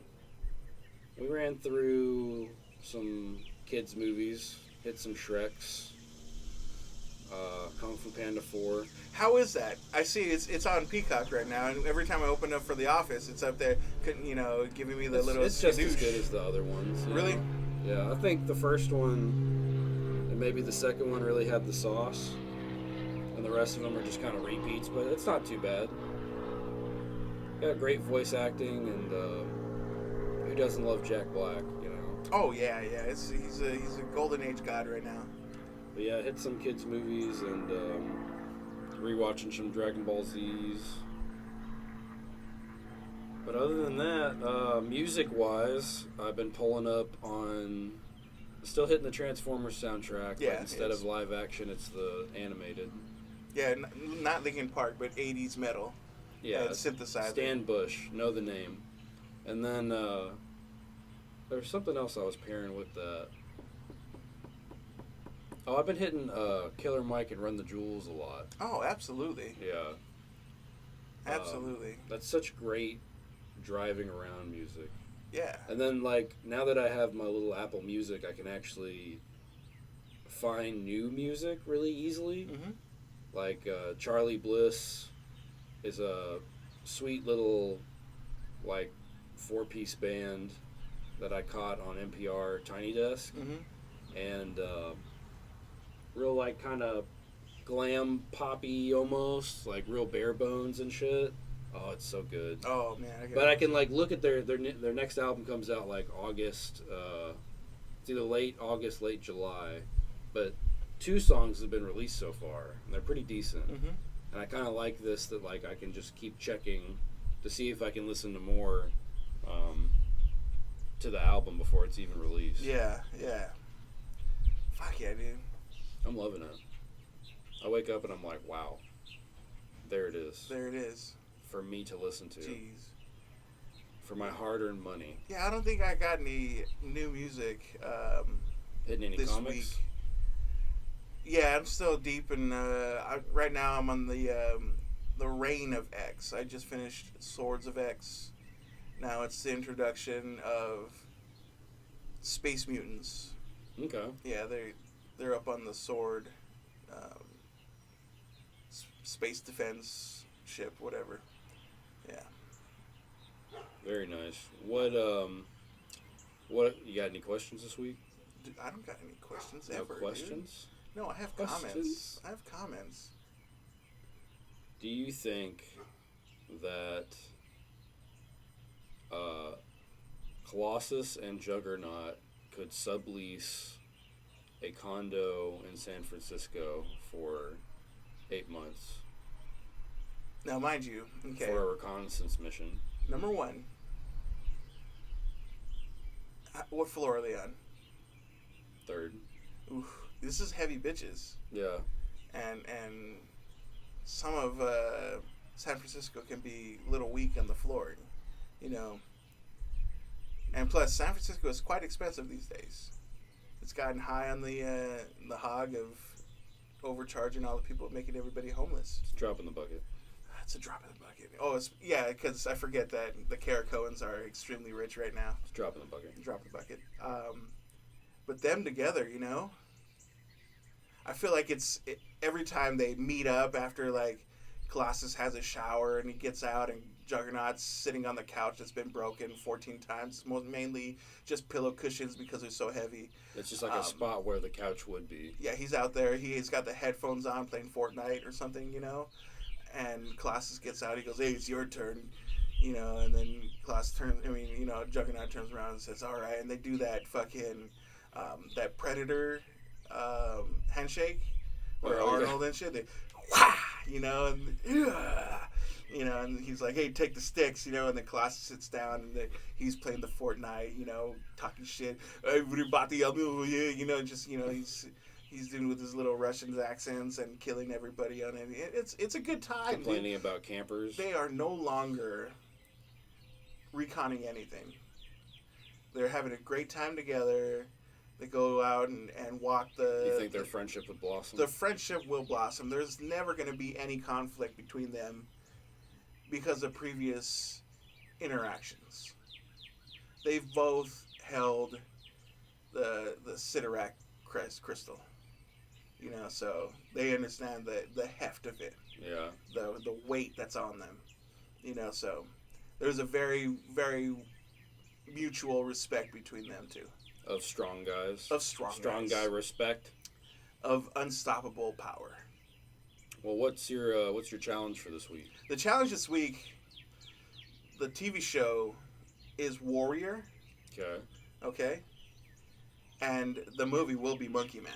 We ran through some kids' movies, hit some Shreks, Kung Fu Panda 4. How is that? I see it's on Peacock right now, and every time I open up for The Office, it's up there, giving me the little. It's just as good as the other ones. Really? Know? Yeah, I think the first one and maybe the second one really had the sauce, and the rest of them are just kind of repeats. But it's not too bad. Got great voice acting, and who doesn't love Jack Black? You know. Oh yeah. He's a golden age god right now. But yeah, hit some kids movies and rewatching some Dragon Ball Z's. But other than that, music-wise, I've been pulling up on, still hitting the Transformers soundtrack. Yeah. But instead of live action, it's the animated. Yeah, not Linkin Park, but 80s metal. Yeah. Synthesizer. Stan Bush, know the name. And then there's something else I was pairing with that. Oh, I've been hitting Killer Mike and Run the Jewels a lot. Oh, absolutely. Yeah. Absolutely. That's such great driving around music. Yeah. And then, like, now that I have my little Apple Music, I can actually find new music really easily. Mm-hmm. Like, Charlie Bliss is a sweet little, like, 4-piece band that I caught on NPR Tiny Desk. Mm-hmm. And real, like, kind of glam poppy almost, like real bare bones and shit. Oh, it's so good. Oh man! But I can like look at their next album comes out like August. It's either late August, late July. But 2 songs have been released so far, and they're pretty decent. Mm-hmm. And I kind of like this that like I can just keep checking to see if I can listen to more to the album before it's even released. Yeah. Fuck yeah, dude. I'm loving it. I wake up and I'm like, wow, there it is. There it is. For me to listen to. Jeez. For my hard-earned money. Yeah, I don't think I got any new music Hitting any this comics? week. Yeah, I'm still deep in. Right now, I'm on the Reign of X. I just finished Swords of X. Now it's the introduction of Space Mutants. Okay. Yeah, they're up on the Sword space defense ship, whatever. Yeah. Very nice. What you got any questions this week? Dude, I don't got any questions No ever. questions? Dude. No, I have comments. I have comments. Do you think that Colossus and Juggernaut could sublease a condo in San Francisco for 8 months Now, mind you, okay. for a reconnaissance mission? Number 1. What floor are they on? 3rd. Oof, this is heavy bitches. Yeah. And some of San Francisco can be a little weak on the floor, you know. And plus, San Francisco is quite expensive these days. It's gotten high on the hog of overcharging all the people, making everybody homeless. It's a drop in the bucket. It's a drop in the bucket. Oh, because I forget that the Caracoans are extremely rich right now. It's a drop in the bucket. Drop in the bucket. But them together, you know, I feel like every time they meet up after like Colossus has a shower and he gets out and Juggernaut's sitting on the couch that's been broken 14 times, mainly just pillow cushions because they're so heavy. It's just like a spot where the couch would be. Yeah, he's out there. He's got the headphones on playing Fortnite or something, you know. And Colossus gets out. He goes, "Hey, it's your turn," you know. And then Juggernaut turns around and says, "All right." And they do that fucking that Predator handshake, where Arnold and shit. They, wah, you know, and You know, and he's like, "Hey, take the sticks," you know, and then Colossus sits down and he's playing the Fortnite, you know, talking shit. Everybody, you know, just you know, he's doing with his little Russian accents and killing everybody on it. It's a good time. Complaining about campers. They are no longer reconning anything. They're having a great time together. They go out and walk the. You think their friendship would blossom? The friendship will blossom. There's never going to be any conflict between them because of previous interactions. They've both held the Sidorak crystal. You know, so they understand the heft of it. Yeah. The weight that's on them. You know, so there's a very, very mutual respect between them two. Of strong guys. Of strong guy guys. respect. Of unstoppable power. Well, what's your challenge for this week? The challenge this week, the TV show is Warrior. Okay. Okay. And the movie will be Monkey Man.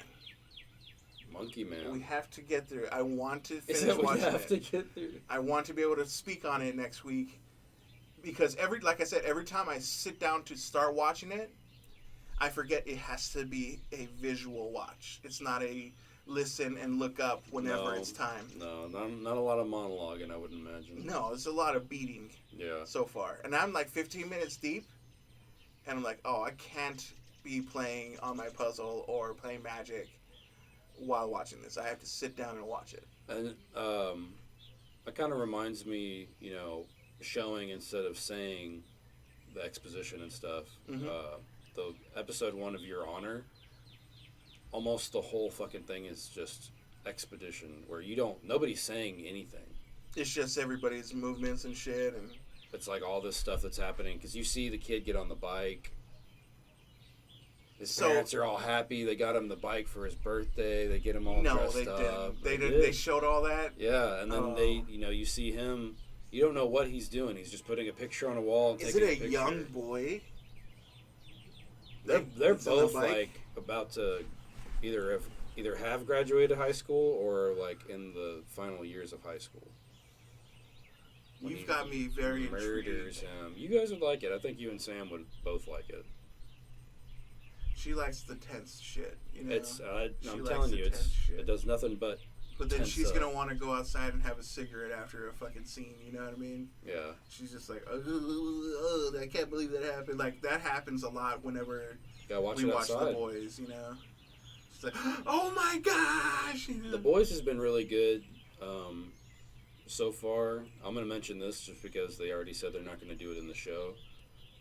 Monkey Man. We have to get through. I want to Is finish that what watching we have it. to get through? I want to be able to speak on it next week because like I said, every time I sit down to start watching it, I forget it has to be a visual watch. It's not a listen and look up whenever it's time. No, not a lot of monologuing, I would imagine. No, it's a lot of beating. Yeah. So far, and I'm like 15 minutes deep, and I'm like, oh, I can't be playing on my puzzle or playing Magic while watching this. I have to sit down and watch it. And that kind of reminds me, you know, showing instead of saying the exposition and stuff. Mm-hmm. The episode 1 of Your Honor, almost the whole fucking thing is just expedition, where nobody's saying anything. It's just everybody's movements and shit, and it's like all this stuff that's happening because you see the kid get on the bike. His parents are all happy. They got him the bike for his birthday. They get him all dressed up. They didn't. They showed all that. Yeah, and then you see him. You don't know what he's doing. He's just putting a picture on a wall and taking a picture. Is it a young boy? They're both like about to either have graduated high school or like in the final years of high school. You've got me very murders intrigued. him. You guys would like it. I think you and Sam would both like it. She likes the tense shit. You know, I'm telling you, it does nothing but. But then she's gonna want to go outside and have a cigarette after a fucking scene. You know what I mean? Yeah. She's just like, oh, I can't believe that happened. Like that happens a lot whenever we watch The Boys. You know, she's like, oh my gosh. You know? The Boys has been really good so far. I'm gonna mention this just because they already said they're not gonna do it in the show.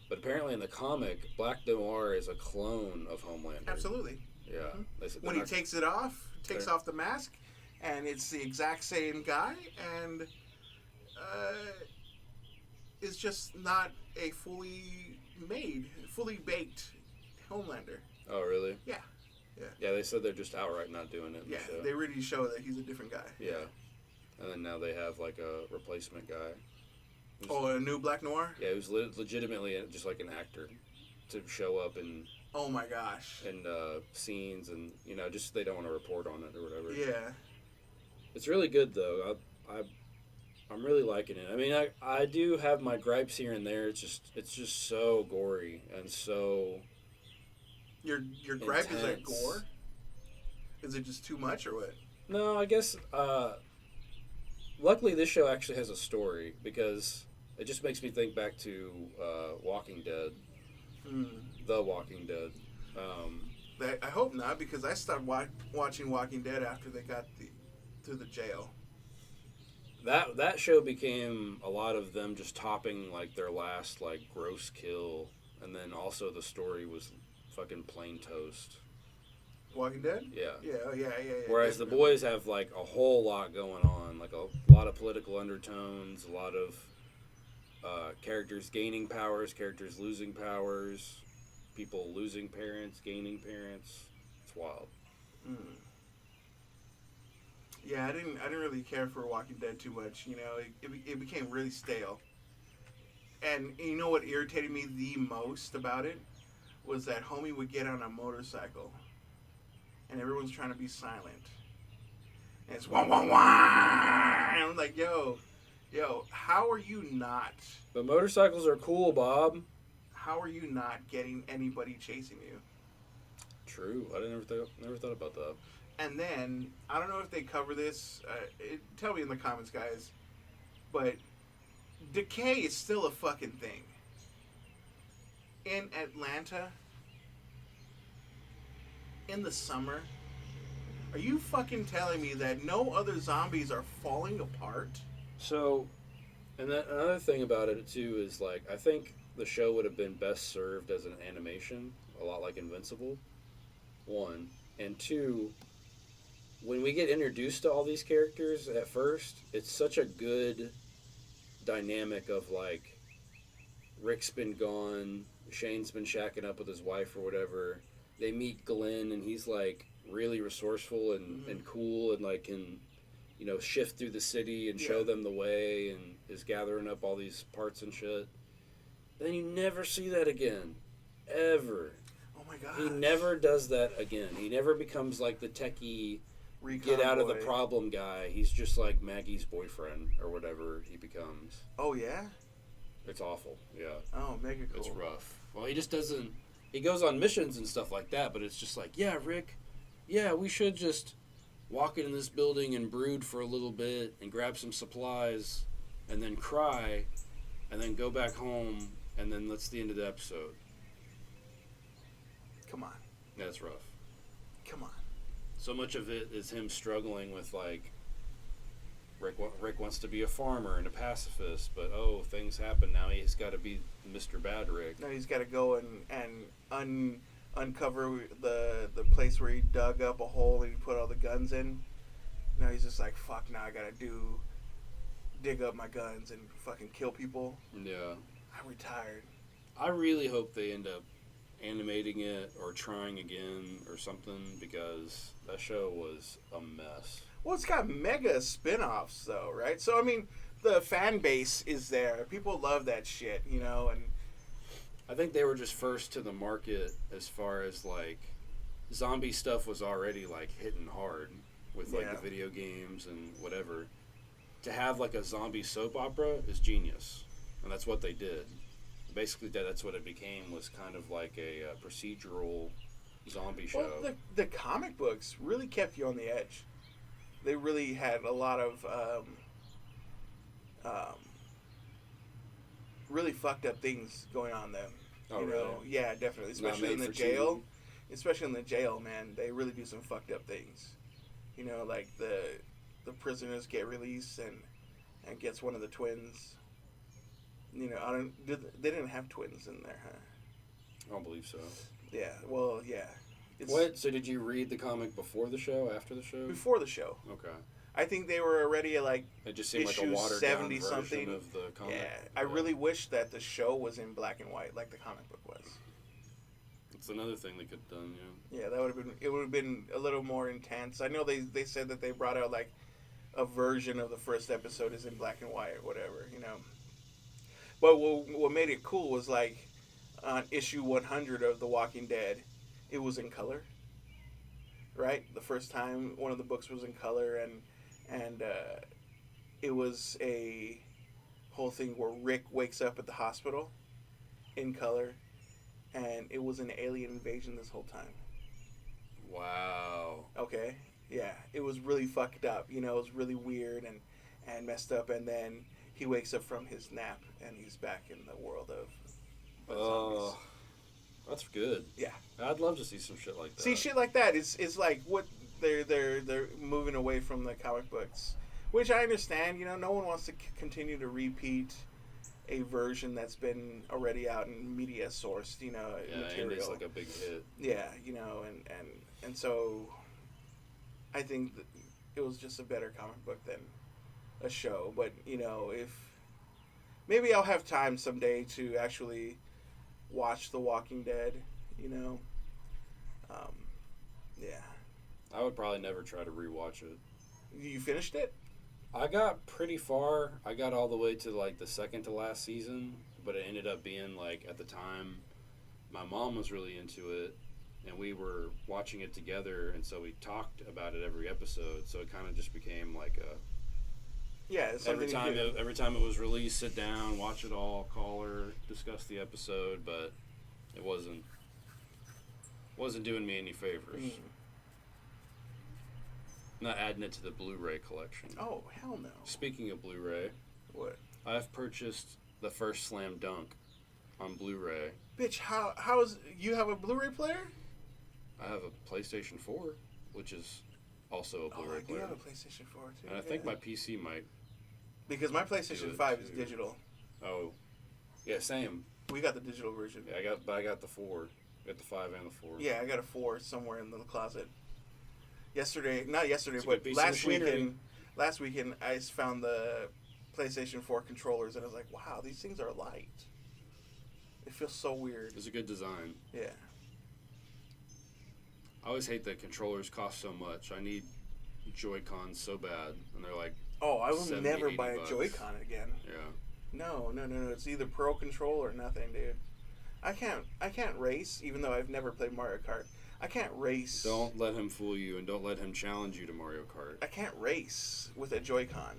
But apparently in the comic, Black Noir is a clone of Homelander. Absolutely. Yeah. Mm-hmm. When he takes off the mask, and it's the exact same guy, and it's just not a fully baked Homelander. Oh, really? Yeah. Yeah. Yeah, they said they're just outright not doing it in the show. They really show that he's a different guy. Yeah. And then now they have like a replacement guy. A new Black Noir? Yeah, he was legitimately just like an actor to show up in. Oh my gosh. And scenes and just they don't want to report on it or whatever. Yeah. It's really good though. I'm really liking it. I mean, I do have my gripes here and there. It's just so gory and so. Your gripe is like gore? Is it just too much or what? No, I guess. Luckily, this show actually has a story because it just makes me think back to Walking Dead. The Walking Dead. I hope not, because I stopped watching Walking Dead after they got to the jail. That show became a lot of them just topping like their last like gross kill, and then also the story was fucking plain toast. Walking Dead? Yeah. Yeah. Whereas The Boys have like a whole lot going on, like a lot of political undertones, a lot of characters gaining powers, characters losing powers, people losing parents, gaining parents. It's wild. Yeah, I didn't really care for Walking Dead too much. You know, it became really stale. And you know what irritated me the most about it was that homie would get on a motorcycle, and everyone's trying to be silent, and it's wah wah wah. And I'm like, yo, Yo, how are you not? But motorcycles are cool, Bob. How are you not getting anybody chasing you? True. I never thought about that. And then I don't know if they cover this. Tell me in the comments, guys. But decay is still a fucking thing in Atlanta in the summer. Are you fucking telling me that no other zombies are falling apart? So, and that another thing about it too is like I think the show would have been best served as an animation, a lot like Invincible. One and two, when we get introduced to all these characters at first, it's such a good dynamic of like Rick's been gone, Shane's been shacking up with his wife or whatever. They meet Glenn and he's like really resourceful and cool and like can shift through the city and show them the way and is gathering up all these parts and shit. And then you never see that again. Ever. Oh my god. He never does that again. He never becomes like the techie get out of the problem guy. He's just like Maggie's boyfriend or whatever he becomes. Oh yeah? It's awful. Yeah. Oh, mega cool. It's rough. Well, he just doesn't. He goes on missions and stuff like that, but it's just like, yeah, Rick, yeah, we should just walk into this building and brood for a little bit and grab some supplies and then cry and then go back home and then that's the end of the episode. Come on. That's rough. Come on. So much of it is him struggling with like Rick wants to be a farmer and a pacifist, but things happen now. He's got to be Mr. Bad Rick. Now he's got to go and uncover the place where he dug up a hole and he put all the guns in. Now he's just like, fuck. Now I gotta dig up my guns and fucking kill people. Yeah. I'm retired. I really hope they end up animating it or trying again or something because that show was a mess. Well, it's got mega spin-offs though, right? So I mean, the fan base is there. People love that shit, and I think they were just first to the market as far as like zombie stuff was already like hitting hard with like the video games and whatever. To have like a zombie soap opera is genius, and that's what they did. Basically, that's what it became, was kind of like a procedural zombie show. Well, the comic books really kept you on the edge. They really had a lot of really fucked up things going on there. Oh, really? Yeah, definitely. Especially in the jail. TV. Especially in the jail, man. They really do some fucked up things. Like the prisoners get released and gets one of the twins. They didn't have twins in there, huh? I don't believe so. Yeah, well, yeah. What? So did you read the comic before the show, after the show? Before the show. Okay. I think they were already like it just seemed issue like a watered 70 down something version of the comic. Yeah, I really wish that the show was in black and white like the comic book was. It's another thing they could have done, yeah. Yeah, that would have been. It would have been a little more intense. I know they said that they brought out like a version of the first episode is in black and white or whatever, But what made it cool was like on issue 100 of The Walking Dead, it was in color. Right, the first time one of the books was in color, and it was a whole thing where Rick wakes up at the hospital in color, and it was an alien invasion this whole time. Wow. Okay, yeah, it was really fucked up. It was really weird and messed up, and then he wakes up from his nap and he's back in the world of zombies. That's good. Yeah, I'd love to see some shit like that. See, shit like that is like what they're moving away from the comic books, which I understand. No one wants to continue to repeat a version that's been already out in media sourced, material. And it's like a big hit. Yeah, and so I think that it was just a better comic book than a show. But if maybe I'll have time someday to actually watch The Walking Dead, yeah. I would probably never try to rewatch it. You finished it? I got pretty far. I got all the way to like the second to last season, but it ended up being like at the time my mom was really into it and we were watching it together, and so we talked about it every episode, so it kind of just became like Yeah, it's something Every time it was released, sit down, watch it all, call her, discuss the episode, but it wasn't doing me any favors. Not adding it to the Blu-ray collection. Oh, hell no. Speaking of Blu-ray, what? I've purchased the first Slam Dunk on Blu-ray. Bitch, how is you have a Blu-ray player? I have a PlayStation 4, which is also a Blu-ray player. I do have a PlayStation 4 too. And I think my PC might. Because my PlayStation 5 is digital. Oh, yeah, same. We got the digital version. Yeah, I got the 4. I got the 5 and the 4. Yeah, I got a 4 somewhere in the closet. Not yesterday, It's but last weekend I found the PlayStation 4 controllers and I was like, wow, these things are light. It feels so weird. It's a good design. Yeah. I always hate that controllers cost so much. I need Joy-Cons so bad, and they're like, oh, I will 70, never buy $80. a Joy-Con again. Yeah. No. It's either Pro Control or nothing, dude. I can't race, even though I've never played Mario Kart. I can't race. Don't let him fool you, and don't let him challenge you to Mario Kart. I can't race with a Joy-Con.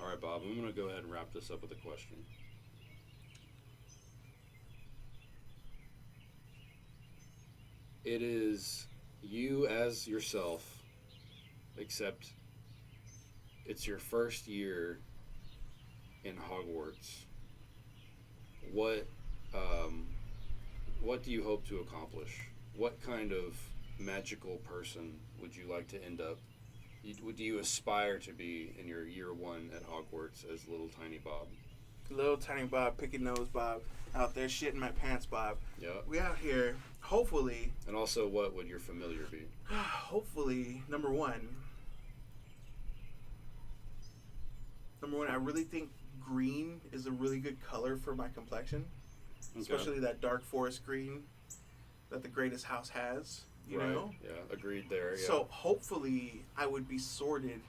All right, Bob, I'm going to go ahead and wrap this up with a question. It is you as yourself, except it's your first year in Hogwarts. What do you hope to accomplish? What kind of magical person would you like to end up? Do you aspire to be in your year one at Hogwarts as little tiny Bob? Little tiny Bob, picking nose Bob, out there shitting my pants Bob. Yeah. We out here, hopefully. And also, what would your familiar be? Hopefully, number one, I really think green is a really good color for my complexion. Okay. Especially that dark forest green that the greatest house has, you know? Yeah, agreed there, yeah. So hopefully I would be sorted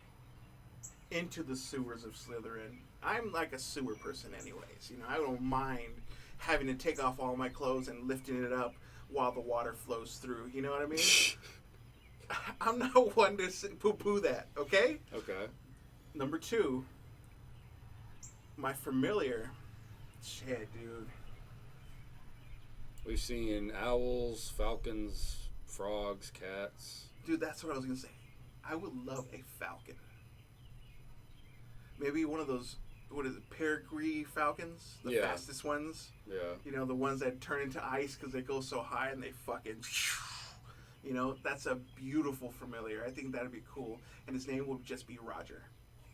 into the sewers of Slytherin. I'm like a sewer person anyways, you know? I don't mind having to take off all my clothes and lifting it up while the water flows through, you know what I mean? I'm not one to poo-poo that, okay? Okay. Number two, my familiar, shit, dude. We've seen owls, falcons, frogs, cats. Dude, that's what I was going to say. I would love a falcon. Maybe one of those, what is it, peregrine falcons? The fastest ones. Yeah. You know, the ones that turn into ice because they go so high and they fucking, you know, that's a beautiful familiar. I think that'd be cool. And his name would just be Roger.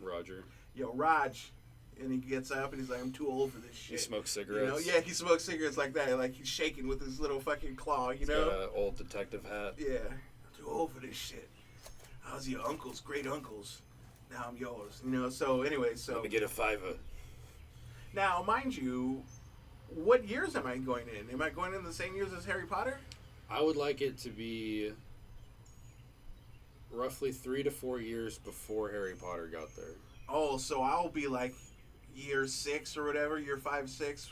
Roger. Yo, Raj. And he gets up and he's like, I'm too old for this shit. He smokes cigarettes. You know? Yeah, he smokes cigarettes like that. Like he's shaking with his little fucking claw, you know? He's got an old detective hat. Yeah. I'm too old for this shit. I was your uncle's great uncles. Now I'm yours. You know, so anyway, so. Let me get a $5. Now, mind you, what years am I going in? Am I going in the same years as Harry Potter? I would like it to be roughly 3 to 4 years before Harry Potter got there. Oh, so I'll be like year 6 or whatever, year 5, 6,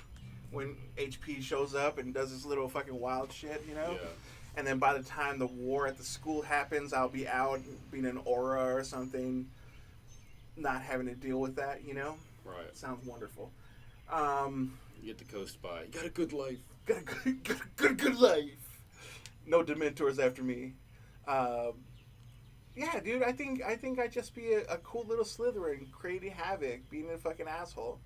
when HP shows up and does his little fucking wild shit, you know? Yeah. And then by the time the war at the school happens, I'll be out being an aura or something, not having to deal with that, you know? Right. Sounds wonderful. You get the coast by. You got a good life. Got a good life. No Dementors after me. Yeah, dude, I think I'd just be a cool little Slytherin, creating havoc, being a fucking asshole,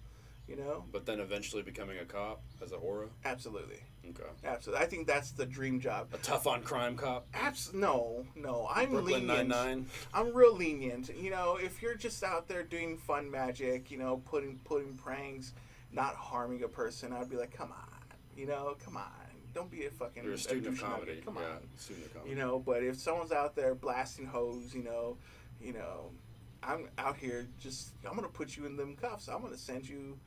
you know? But then eventually becoming a cop as an aura? Absolutely. Okay. Absolutely. I think that's the dream job. A tough on crime cop? No. I'm Brooklyn lenient. Nine-Nine? I'm real lenient. You know, if you're just out there doing fun magic, you know, putting pranks, not harming a person, I'd be like, come on. You know, come on. Don't be a fucking... You're a student of comedy. Come on. Student of comedy. You know, but if someone's out there blasting hoes, you know, I'm out here just... I'm going to put you in them cuffs. I'm going to send you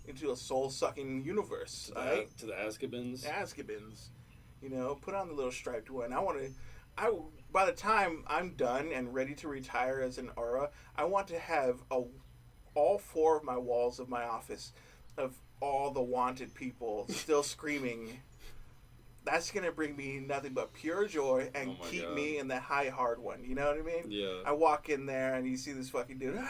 into a soul-sucking universe. To the Azkabans? Azkabans. You know, put on the little striped one. By the time I'm done and ready to retire as an aura, I want to have all 4 of my walls of my office of all the wanted people still screaming... that's gonna bring me nothing but pure joy and keep God. me in the high hard one. You know what I mean? Yeah. I walk in there and you see this fucking dude,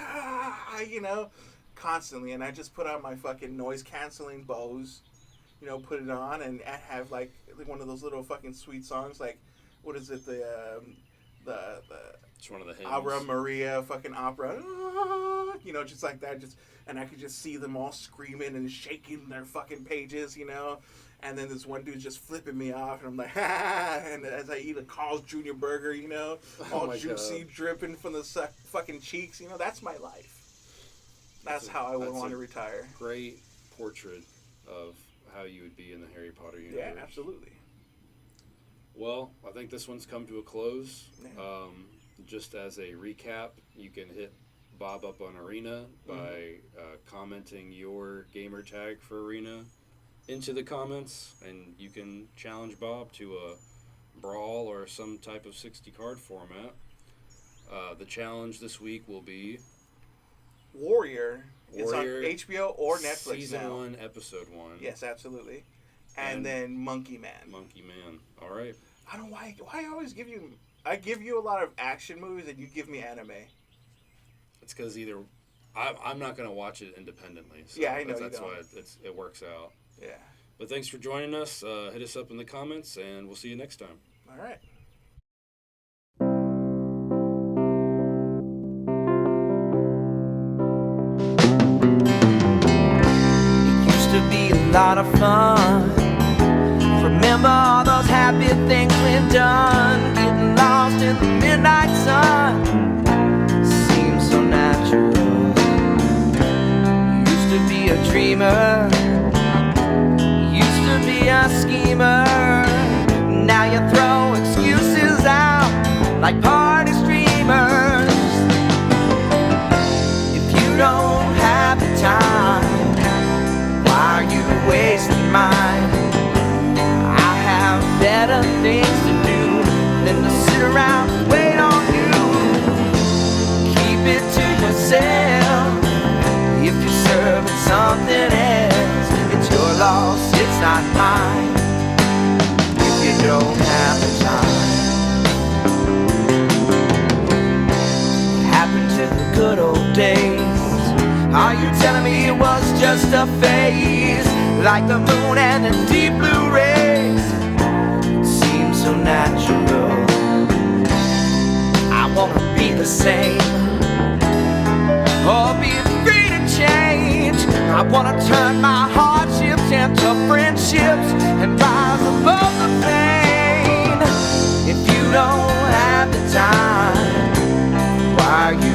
you know, constantly, and I just put on my fucking noise canceling Bose, you know, put it on and have like one of those little fucking sweet songs, like what is it, the It's one of the hymns. Ave Maria fucking opera, you know, just like that, just, and I could just see them all screaming and shaking their fucking pages, you know. And then this one dude just flipping me off, and I'm like, ha! And as I eat a Carl's Jr. burger, you know, all juicy, dripping from the fucking cheeks, you know, that's my life. That's how I would want to retire. Great portrait of how you would be in the Harry Potter universe. Yeah, absolutely. Well, I think this one's come to a close. Yeah. Just as a recap, you can hit Bob up on Arena by commenting your gamer tag for Arena into the comments, and you can challenge Bob to a brawl or some type of 60 card format. The challenge this week will be Warrior. It's on HBO or Netflix Season now. 1, Episode 1. Yes, absolutely. And then Monkey Man. Monkey Man. All right. I don't know why I always give you... I give you a lot of action movies and you give me anime. It's because either... I'm not going to watch it independently. So yeah, I know that's you don't. why it works out. Yeah. But thanks for joining us. Hit us up in the comments, and we'll see you next time. All right. It used to be a lot of fun. Remember all those happy things we've done. Getting lost in the midnight sun seems so natural. Used to be a dreamer, used to be a schemer. Now you throw excuses out like party streamers. If you don't have the time, why are you wasting mine? I have better things to do than to sit around and wait on you. Keep it to yourself. If you're serving something else, it's your loss, it's not mine. If you don't have the time. What happened to the good old days? Are you telling me it was just a phase? Like the moon and the deep blue rays, it seems so natural. I wanna be the same, or be free to change. I wanna turn my hardships into friendships and rise above the pain. If you don't have the time, why are you